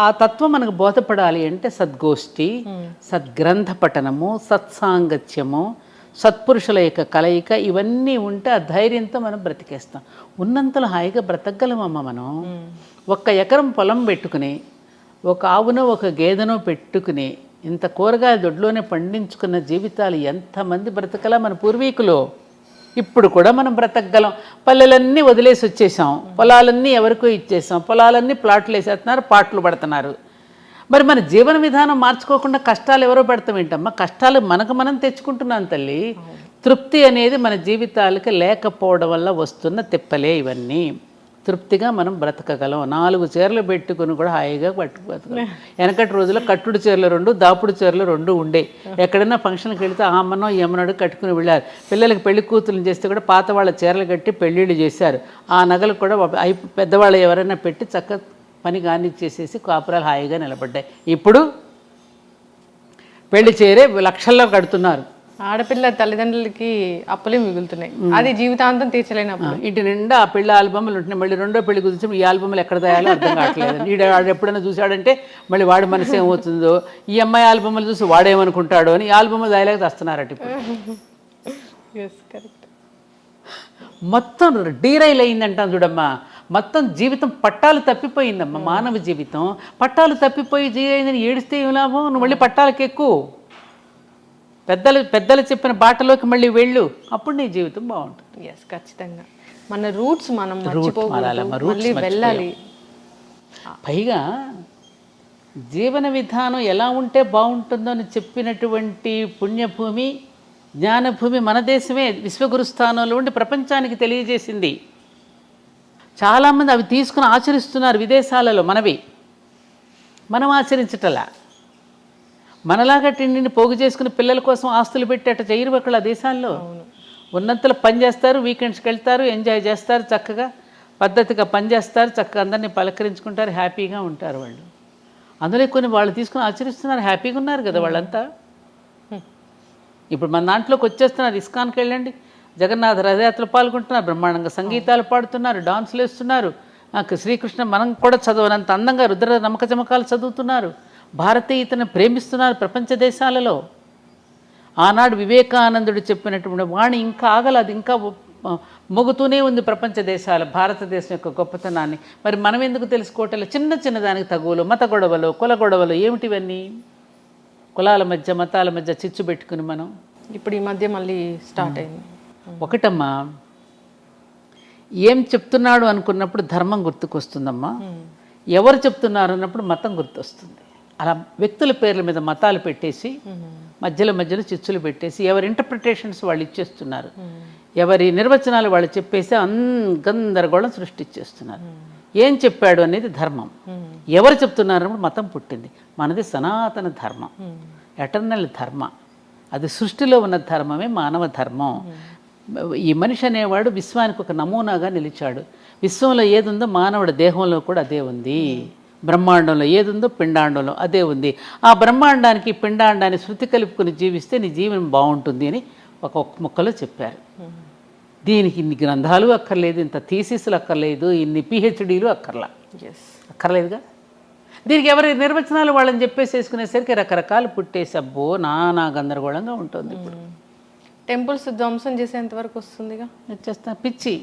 ఆ తత్వం మనకు బోధపడాలి అంటే సద్గోష్ఠి, సద్గ్రంథ పఠనము, సత్సాంగత్యము, సత్పురుషుల యొక్క కలయిక ఇవన్నీ ఉంటే ఆ ధైర్యంతో మనం బ్రతికేస్తాం. ఉన్నంతలో హాయిగా బ్రతకగలమమ్మ మనం. 1 ఎకరం పొలం పెట్టుకుని, ఒక ఆవునో ఒక గేదెనో పెట్టుకుని ఇంత కూరగాయల దొడ్లోనే పండించుకున్న జీవితాలు ఎంతమంది బ్రతకలా మన పూర్వీకులు. ఇప్పుడు కూడా మనం బ్రతకగలం. పల్లెలన్నీ వదిలేసి వచ్చేసాం, పొలాలన్నీ ఎవరికో ఇచ్చేసాం, పొలాలన్నీ ప్లాట్లు వేసేస్తున్నారు, పాటలు పడుతున్నారు. మరి మన జీవన విధానం మార్చుకోకుండా కష్టాలు ఎవరో పెడతాం ఏంటమ్మా? కష్టాలు మనకు మనం తెచ్చుకుంటున్నాం తల్లి. తృప్తి అనేది మన జీవితాలకి లేకపోవడం వల్ల వస్తున్న తిప్పలే ఇవన్నీ. తృప్తిగా మనం బ్రతకగలం. 4 చీరలు పెట్టుకుని కూడా హాయిగా బతకగలం. వెనకటి రోజుల్లో కట్టుడు చీరలు 2, దాపుడు చీరలు 2 ఉండే. ఎక్కడైనా ఫంక్షన్కి వెళితే ఆ అమ్మనో ఈ అమ్మనో కట్టుకుని వెళ్ళారు. పిల్లలకి పెళ్లి కూతుర్లు చేస్తే కూడా పాత వాళ్ళ చీరలు కట్టి పెళ్ళిళ్ళు చేశారు. ఆ నగలు కూడా పెద్దవాళ్ళు ఎవరైనా పెట్టి చక్క పని కానిచ్చేసేసి కాపురాలు హాయిగా నిలబడ్డాయి. ఇప్పుడు పెళ్లి చీరే లక్షల్లో కడుతున్నారు. ఆడపిల్ల తల్లిదండ్రులకి అప్పులే మిగులుతున్నాయి. అది జీవితాంతం తీర్చలేనప్పుడు. ఇంటి నిండా ఆ పెళ్లి ఆల్బమ్లు ఉంటున్నాయి. మళ్ళీ రెండో పెళ్లి కుదిర్చి ఈ ఆల్బమ్లు ఎక్కడ తయాలో అర్థం కావట్లేదు. వాడు ఎప్పుడైనా చూశాడంటే మళ్ళీ వాడి మనసు ఏమవుతుందో, ఈ అమ్మాయి ఆల్బమ్లు చూసి వాడేమనుకుంటాడో అని ఈ ఆల్బమ్లు దాయలేక తెస్తున్నారట ఇప్పుడు. మొత్తం డీరైల్ అయిందంటాం చూడమ్మా. మొత్తం జీవితం పట్టాలు తప్పిపోయిందమ్మా. మానవ జీవితం పట్టాలు తప్పిపోయి జీరైందని ఏడిస్తే ఏం లాభం? నువ్వు మళ్ళీ పట్టాలకి ఎక్కువ పెద్దలు చెప్పిన బాటలోకి మళ్ళీ వెళ్ళు, అప్పుడు నీ జీవితం బాగుంటుంది. ఎస్, ఖచ్చితంగా. మన రూట్స్ మనం మళ్ళీ వెళ్ళాలి. పైగా జీవన విధానం ఎలా ఉంటే బాగుంటుందో అని చెప్పినటువంటి పుణ్యభూమి, జ్ఞానభూమి మన దేశమే. విశ్వగురు స్థానంలో ఉండి ప్రపంచానికి తెలియజేసింది. చాలామంది అవి తీసుకుని ఆచరిస్తున్నారు విదేశాలలో. మనం ఆచరించటలా. మనలాగా తిండిని పోగు చేసుకుని పిల్లల కోసం ఆస్తులు పెట్టి అట్ట చేయరు అక్కడ దేశాల్లో. ఉన్నంతలో పని చేస్తారు, వీకెండ్స్కి వెళ్తారు, ఎంజాయ్ చేస్తారు, చక్కగా పద్ధతిగా పని చేస్తారు, చక్కగా అందరినీ పలకరించుకుంటారు, హ్యాపీగా ఉంటారు వాళ్ళు. అందులో కొన్ని వాళ్ళు తీసుకుని ఆచరిస్తున్నారు, హ్యాపీగా ఉన్నారు కదా వాళ్ళంతా. ఇప్పుడు మన దాంట్లోకి వచ్చేస్తున్నారు. ఇస్కాన్కి వెళ్ళండి, జగన్నాథ రథయాత్రలు పాల్గొంటున్నారు, బ్రహ్మాండంగా సంగీతాలు పాడుతున్నారు, డాన్సులు వేస్తున్నారు. శ్రీకృష్ణ మనం కూడా చదవనంత అందంగా రుద్ర నమ్మక చమకాలు చదువుతున్నారు. భారతీయతను ప్రేమిస్తున్నారు ప్రపంచ దేశాలలో. ఆనాడు వివేకానందుడు చెప్పినటువంటి వాణి ఇంకా ఆగలదు, ఇంకా మొగుతూనే ఉంది ప్రపంచ దేశాల భారతదేశం యొక్క గొప్పతనాన్ని. మరి మనం ఎందుకు తెలుసుకోవట్లేదు? చిన్న దానికి తగువలు, మత గొడవలు, కుల గొడవలు ఏమిటివన్నీ? కులాల మధ్య మతాల మధ్య చిచ్చు పెట్టుకుని మనం ఇప్పుడు ఈ మధ్య మళ్ళీ స్టార్ట్ అయింది. ఒకటమ్మా, ఏం చెప్తున్నాడు అనుకున్నప్పుడు ధర్మం గుర్తుకొస్తుందమ్మా. ఎవరు చెప్తున్నారు అన్నప్పుడు మతం గుర్తొస్తుంది. అలా వ్యక్తుల పేర్ల మీద మతాలు పెట్టేసి మధ్యలో చిచ్చులు పెట్టేసి ఎవరి ఇంటర్ప్రిటేషన్స్ వాళ్ళు ఇచ్చేస్తున్నారు, ఎవరి నిర్వచనాలు వాళ్ళు చెప్పేసి గందరగోళం సృష్టించేస్తున్నారు. ఏం చెప్పాడు అనేది ధర్మం, ఎవరు చెప్తున్నారు అన్నప్పుడు మతం పుట్టింది. మనది సనాతన ధర్మం, ఎటర్నల్ ధర్మ. అది సృష్టిలో ఉన్న ధర్మమే మానవ ధర్మం. ఈ మనిషి అనేవాడు విశ్వానికి ఒక నమూనాగా నిలిచాడు. విశ్వంలో ఏదుందో మానవుడి దేహంలో కూడా అదే ఉంది. బ్రహ్మాండంలో ఏదుందో పిండాండంలో అదే ఉంది. ఆ బ్రహ్మాండానికి పిండాండాన్ని శృతి కలుపుకొని జీవిస్తే నీ జీవనం బాగుంటుంది అని ఒక ముక్కలో చెప్పారు. దీనికి ఇన్ని గ్రంథాలు అక్కర్లేదు, ఇంత థీసిస్లు అక్కర్లేదు, ఇన్ని పిహెచ్డీలు అక్కర్లేదుగా. దీనికి ఎవరి నిర్వచనాలు వాళ్ళని చెప్పేసేసుకునేసరికి రకరకాలు పుట్టేసి అబ్బో నానా గందరగోళంగా ఉంటుంది. ఇప్పుడు టెంపుల్స్ ధ్వంసం చేసేంతవరకు వస్తుందిగా. చేస్తా పిచ్చి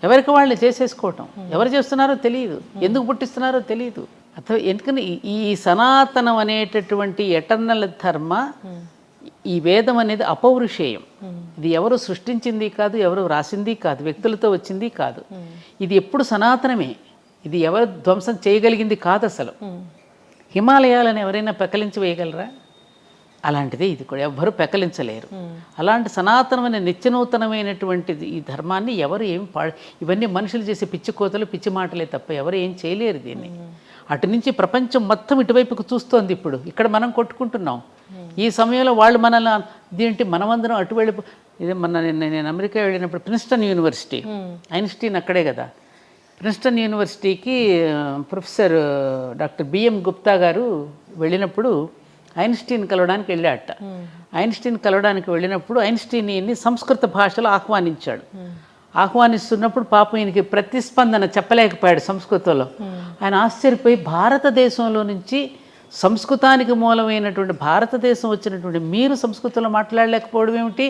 ఎవరికి వాళ్ళు చేసేసుకోవటం. ఎవరు చేస్తున్నారో తెలియదు, ఎందుకు పుట్టిస్తున్నారో తెలియదు. అథవా ఎందుకని ఈ సనాతనం అనేటటువంటి ఎటర్నల్ ధర్మ, ఈ వేదం అనేది అపౌరుషేయం. ఇది ఎవరు సృష్టించింది కాదు, ఎవరు రాసింది కాదు, వ్యక్తులతో వచ్చింది కాదు. ఇది ఎప్పుడు సనాతనమే. ఇది ఎవరు ధ్వంసం చేయగలిగింది కాదు అసలు. హిమాలయాలను ఎవరైనా పెకలించి వేయగలరా? అలాంటిదే ఇది కూడా, ఎవ్వరూ పెకలించలేరు. అలాంటి సనాతనమైన నిత్యనూతనమైనటువంటిది ఈ ధర్మాన్ని ఎవరు ఏం ఇవన్నీ మనుషులు చేసే పిచ్చి కోతలు, పిచ్చి మాటలే తప్ప ఎవరు ఏం చేయలేరు దీన్ని. అటు నుంచి ప్రపంచం మొత్తం ఇటువైపుకు చూస్తోంది. ఇప్పుడు ఇక్కడ మనం కొట్టుకుంటున్నాం, ఈ సమయంలో వాళ్ళు మనల్ని ఇదేంటి మనమందరం అటు వెళ్ళి ఇదే నేను అమెరికా వెళ్ళినప్పుడు ప్రిన్స్టన్ యూనివర్సిటీ, ఐన్స్టీన్ అక్కడే కదా, ప్రిన్స్టన్ యూనివర్సిటీకి ప్రొఫెసర్ డాక్టర్ బిఎం గుప్తా గారు వెళ్ళినప్పుడు ఐన్స్టీన్ కలవడానికి వెళ్ళాట. ఐన్స్టీన్ కలవడానికి వెళ్ళినప్పుడు ఐన్స్టీన్ ఈయన్ని సంస్కృత భాషలో ఆహ్వానించాడు. ఆహ్వానిస్తున్నప్పుడు పాపం ఈయనకి ప్రతిస్పందన చెప్పలేకపోయాడు సంస్కృతంలో. ఆయన ఆశ్చర్యపోయి భారతదేశంలో నుంచి సంస్కృతానికి మూలమైనటువంటి భారతదేశం వచ్చినటువంటి మీరు సంస్కృతంలో మాట్లాడలేకపోవడం ఏమిటి,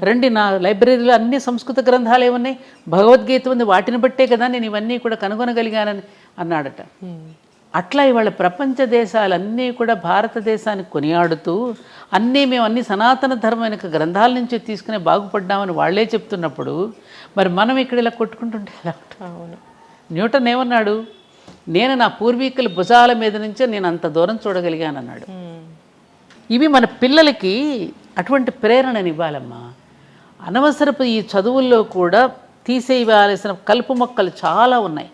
రండి నా లైబ్రరీలో అన్ని సంస్కృత గ్రంథాలు ఏమున్నాయి, భగవద్గీత ఉంది, వాటిని బట్టే కదా నేను ఇవన్నీ కూడా కనుగొనగలిగానని అన్నాడట. అట్లా ఇవాళ ప్రపంచ దేశాలన్నీ కూడా భారతదేశాన్ని కొనియాడుతూ మేము అన్ని సనాతన ధర్మమైన గ్రంథాల నుంచి తీసుకునే బాగుపడ్డామని వాళ్ళే చెప్తున్నప్పుడు మరి మనం ఇక్కడ ఇలా కొట్టుకుంటుంటే ఎలా ఉంటుంది? న్యూటన్ ఏమన్నాడు, నేను నా పూర్వీకుల భుజాల మీద నుంచే నేను అంత దూరం చూడగలిగాను అన్నాడు. ఇవి మన పిల్లలకి అటువంటి ప్రేరణని ఇవ్వాలమ్మా. అనవసరపు ఈ చదువుల్లో కూడా తీసేయవలసిన కలుపు మొక్కలు చాలా ఉన్నాయి.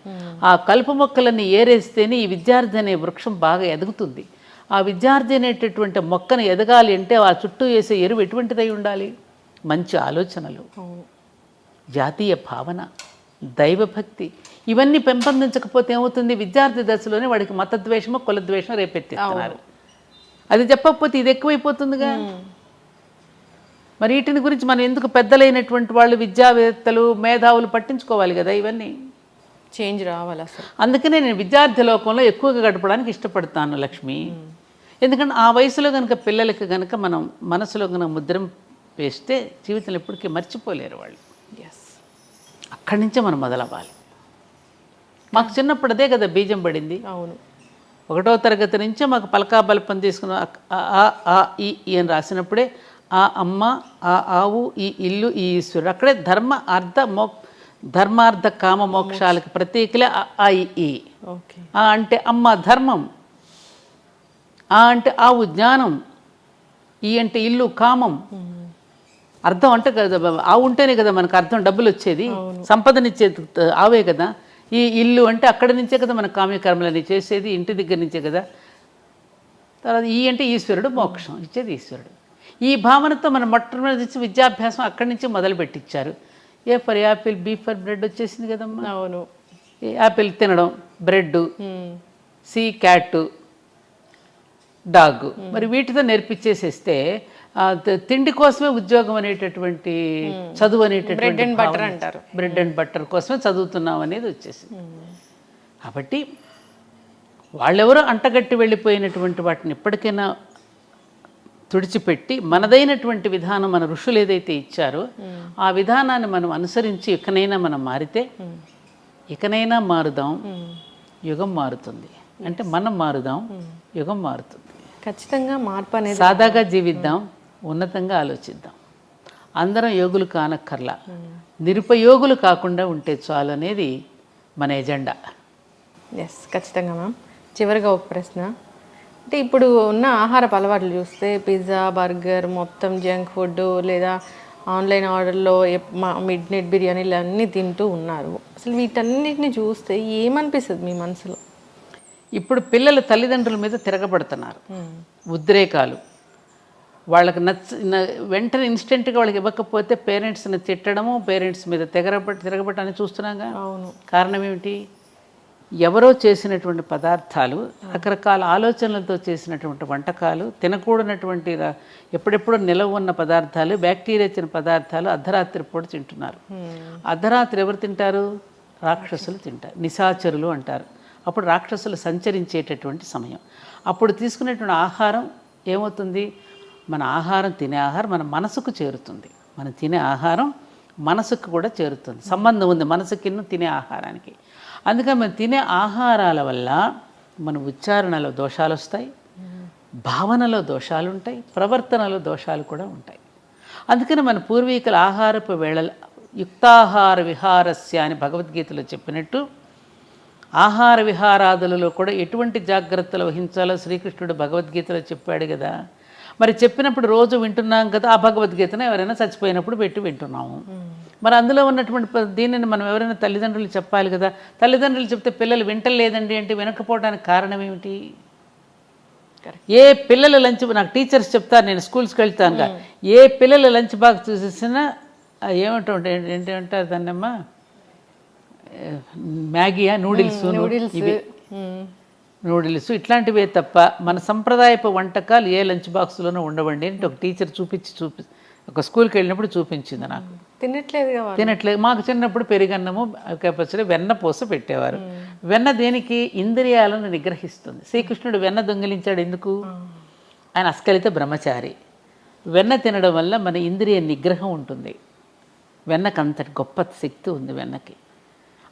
ఆ కలుపు మొక్కలన్నీ ఏరేస్తేనే ఈ విద్యార్థి అనే వృక్షం బాగా ఎదుగుతుంది. ఆ విద్యార్థి అనేటటువంటి మొక్కను ఎదగాలి అంటే ఆ చుట్టూ వేసే ఎరువు ఎటువంటిదై ఉండాలి? మంచి ఆలోచనలు, జాతీయ భావన, దైవభక్తి, ఇవన్నీ పెంపొందించకపోతే ఏమవుతుంది? విద్యార్థి దశలోనే వాడికి మతద్వేషమో కులద్వేషమో రేపెత్తిస్తున్నారు. అది చెప్పకపోతే ఇది ఎక్కువైపోతుందిగా. మరి వీటిని గురించి మనం ఎందుకు పెద్దలైనటువంటి వాళ్ళు, విద్యావేత్తలు, మేధావులు పట్టించుకోవాలి కదా, ఇవన్నీ చేంజ్ రావాలి అసలు. అందుకనే నేను విద్యార్థి లోకంలో ఎక్కువగా గడపడానికి ఇష్టపడతాను లక్ష్మి. ఎందుకంటే ఆ వయసులో కనుక పిల్లలకి కనుక మనం మనసులో కనుక ముద్రం వేస్తే జీవితంలో ఎప్పటికీ మర్చిపోలేరు వాళ్ళు. అక్కడి నుంచే మనం మొదలవ్వాలి. మాకు చిన్నప్పుడు అదే కదా బీజం పడింది. అవును, 1వ తరగతి నుంచే మాకు పలకా బలపం తీసుకుని ఆ ఈ అని రాసినప్పుడే ఆ అమ్మ, ఆ ఆవు, ఈ ఇల్లు, ఈ ఈశ్వరుడు, అక్కడే ధర్మార్థ కామ మోక్షాలకు ప్రతీకలే ఆ ఈ. ఆ అంటే అమ్మ ధర్మం, ఆ అంటే ఆవు జ్ఞానం, ఈ అంటే ఇల్లు కామం. అర్థం అంటే కదా, ఆవు ఉంటేనే కదా మనకు అర్థం డబ్బులు వచ్చేది, సంపదనిచ్చేది ఆవే కదా. ఈ ఇల్లు అంటే అక్కడి నుంచే కదా మన కామ్యకర్మలని చేసేది, ఇంటి దగ్గర నుంచే కదా. తర్వాత ఈ అంటే ఈశ్వరుడు, మోక్షం ఇచ్చేది ఈశ్వరుడు. ఈ భావనతో మనం మొట్టమొదటి విద్యాభ్యాసం అక్కడి నుంచి మొదలు పెట్టించారు. A for apple, B for bread వచ్చేసింది కదమ్మా. అవును, యాపిల్ తినడం, బ్రెడ్, సి క్యాట్, డాగ్, మరి వీటితో నేర్పించేసేస్తే తిండి కోసమే ఉద్యోగం అనేటటువంటి చదువు అనేటటువంటి బ్రెడ్ అండ్ బటర్ కోసమే చదువుతున్నాం అనేది వచ్చేసింది. కాబట్టి వాళ్ళెవరో అంటగట్టి వెళ్ళిపోయినటువంటి వాటిని ఎప్పటికైనా తుడిచిపెట్టి మనదైనటువంటి విధానం, మన ఋషులు ఏదైతే ఇచ్చారో ఆ విధానాన్ని మనం అనుసరించి ఇకనైనా మనం మారితే, ఇకనైనా మారుదాం, యుగం మారుతుంది. అంటే మనం మారుదాం, యుగం మారుతుంది. ఖచ్చితంగా మార్పు అనేది. సాదాగా జీవిద్దాం, ఉన్నతంగా ఆలోచిద్దాం. అందరం యోగులు కానక్కర్లా, నిరుపయోగులు కాకుండా ఉంటే చాలు అనేది మన ఎజెండా. ఖచ్చితంగా మ్యామ్. చివరిగా ఒక ప్రశ్న, అంటే ఇప్పుడు ఉన్న ఆహారపు అలవాట్లు చూస్తే పిజ్జా, బర్గర్, మొత్తం జంక్ ఫుడ్, లేదా ఆన్లైన్ ఆర్డర్లో మిడ్ నైట్ బిర్యానీలు అన్నీ తింటూ ఉన్నారు. అసలు వీటన్నిటిని చూస్తే ఏమనిపిస్తుంది మీ మనసులో? ఇప్పుడు పిల్లలు తల్లిదండ్రుల మీద తిరగబడుతున్నారు, ఉద్రేకాలు. వాళ్ళకి వెంటనే ఇన్స్టెంట్గా వాళ్ళకి ఇవ్వకపోతే పేరెంట్స్ని తిట్టడము, పేరెంట్స్ మీద తిరగబట్టని చూస్తున్నాగా. అవును. కారణం ఏమిటి? ఎవరో చేసినటువంటి పదార్థాలు, రకరకాల ఆలోచనలతో చేసినటువంటి వంటకాలు, తినకూడనటువంటి ఎప్పుడెప్పుడో నిలవ ఉన్న పదార్థాలు, బ్యాక్టీరియా ఇచ్చిన పదార్థాలు అర్ధరాత్రి పూట తింటున్నారు. అర్ధరాత్రి ఎవరు తింటారు? రాక్షసులు తింటారు, నిశాచరులు అంటారు. అప్పుడు రాక్షసులు సంచరించేటటువంటి సమయం. అప్పుడు తీసుకునేటువంటి ఆహారం ఏమవుతుంది? మన ఆహారం, తినే ఆహారం మన మనసుకు చేరుతుంది. మనం తినే ఆహారం మనసుకు కూడా చేరుతుంది. సంబంధం ఉంది మనసుకి తినే ఆహారానికి. అందుకని మనం తినే ఆహారాల వల్ల మన ఉచ్చారణలో దోషాలు వస్తాయి, భావనలో దోషాలు ఉంటాయి, ప్రవర్తనలో దోషాలు కూడా ఉంటాయి. అందుకని మన పూర్వీకుల ఆహారపు వేళ యుక్తాహార విహారస్య అని భగవద్గీతలో చెప్పినట్టు ఆహార విహారాదులలో కూడా ఎటువంటి జాగ్రత్తలు వహించాలో శ్రీకృష్ణుడు భగవద్గీతలో చెప్పాడు కదా. మరి చెప్పినప్పుడు రోజు వింటున్నాం కదా, ఆ భగవద్గీతను ఎవరైనా చచ్చిపోయినప్పుడు పెట్టి వింటున్నాము. మరి అందులో ఉన్నటువంటి దీనిని మనం ఎవరైనా తల్లిదండ్రులు చెప్పాలి కదా. తల్లిదండ్రులు చెప్తే పిల్లలు వింటలేదండి అంటే వినకపోవడానికి కారణం ఏమిటి? ఏ పిల్లల లంచ్, నాకు టీచర్స్ చెప్తారు, నేను స్కూల్స్కి వెళ్తాను, ఏ పిల్లల లంచ్ బాక్స్ చూసేసినా ఏంటంటారు దాన్నమ్మా, మ్యాగీయా, నూడిల్స్, ఇవి నూడిల్స్ ఇట్లాంటివే తప్ప మన సంప్రదాయపు వంటకాలు ఏ లంచ్ బాక్స్లోనూ ఉండవండి అంటే ఒక టీచర్ ఒక స్కూల్కి వెళ్ళినప్పుడు చూపించింది నాకు. తినట్లేదు. మాకు చిన్నప్పుడు పెరుగన్నము, పచ్చడి, వెన్న పూస పెట్టేవారు. వెన్న దేనికి? ఇంద్రియాలను నిగ్రహిస్తుంది. శ్రీకృష్ణుడు వెన్న దొంగిలించాడు ఎందుకు? ఆయన అస్కలిత బ్రహ్మచారి. వెన్న తినడం వల్ల మన ఇంద్రియ నిగ్రహం ఉంటుంది. వెన్నకు అంతటి గొప్ప శక్తి ఉంది వెన్నకి.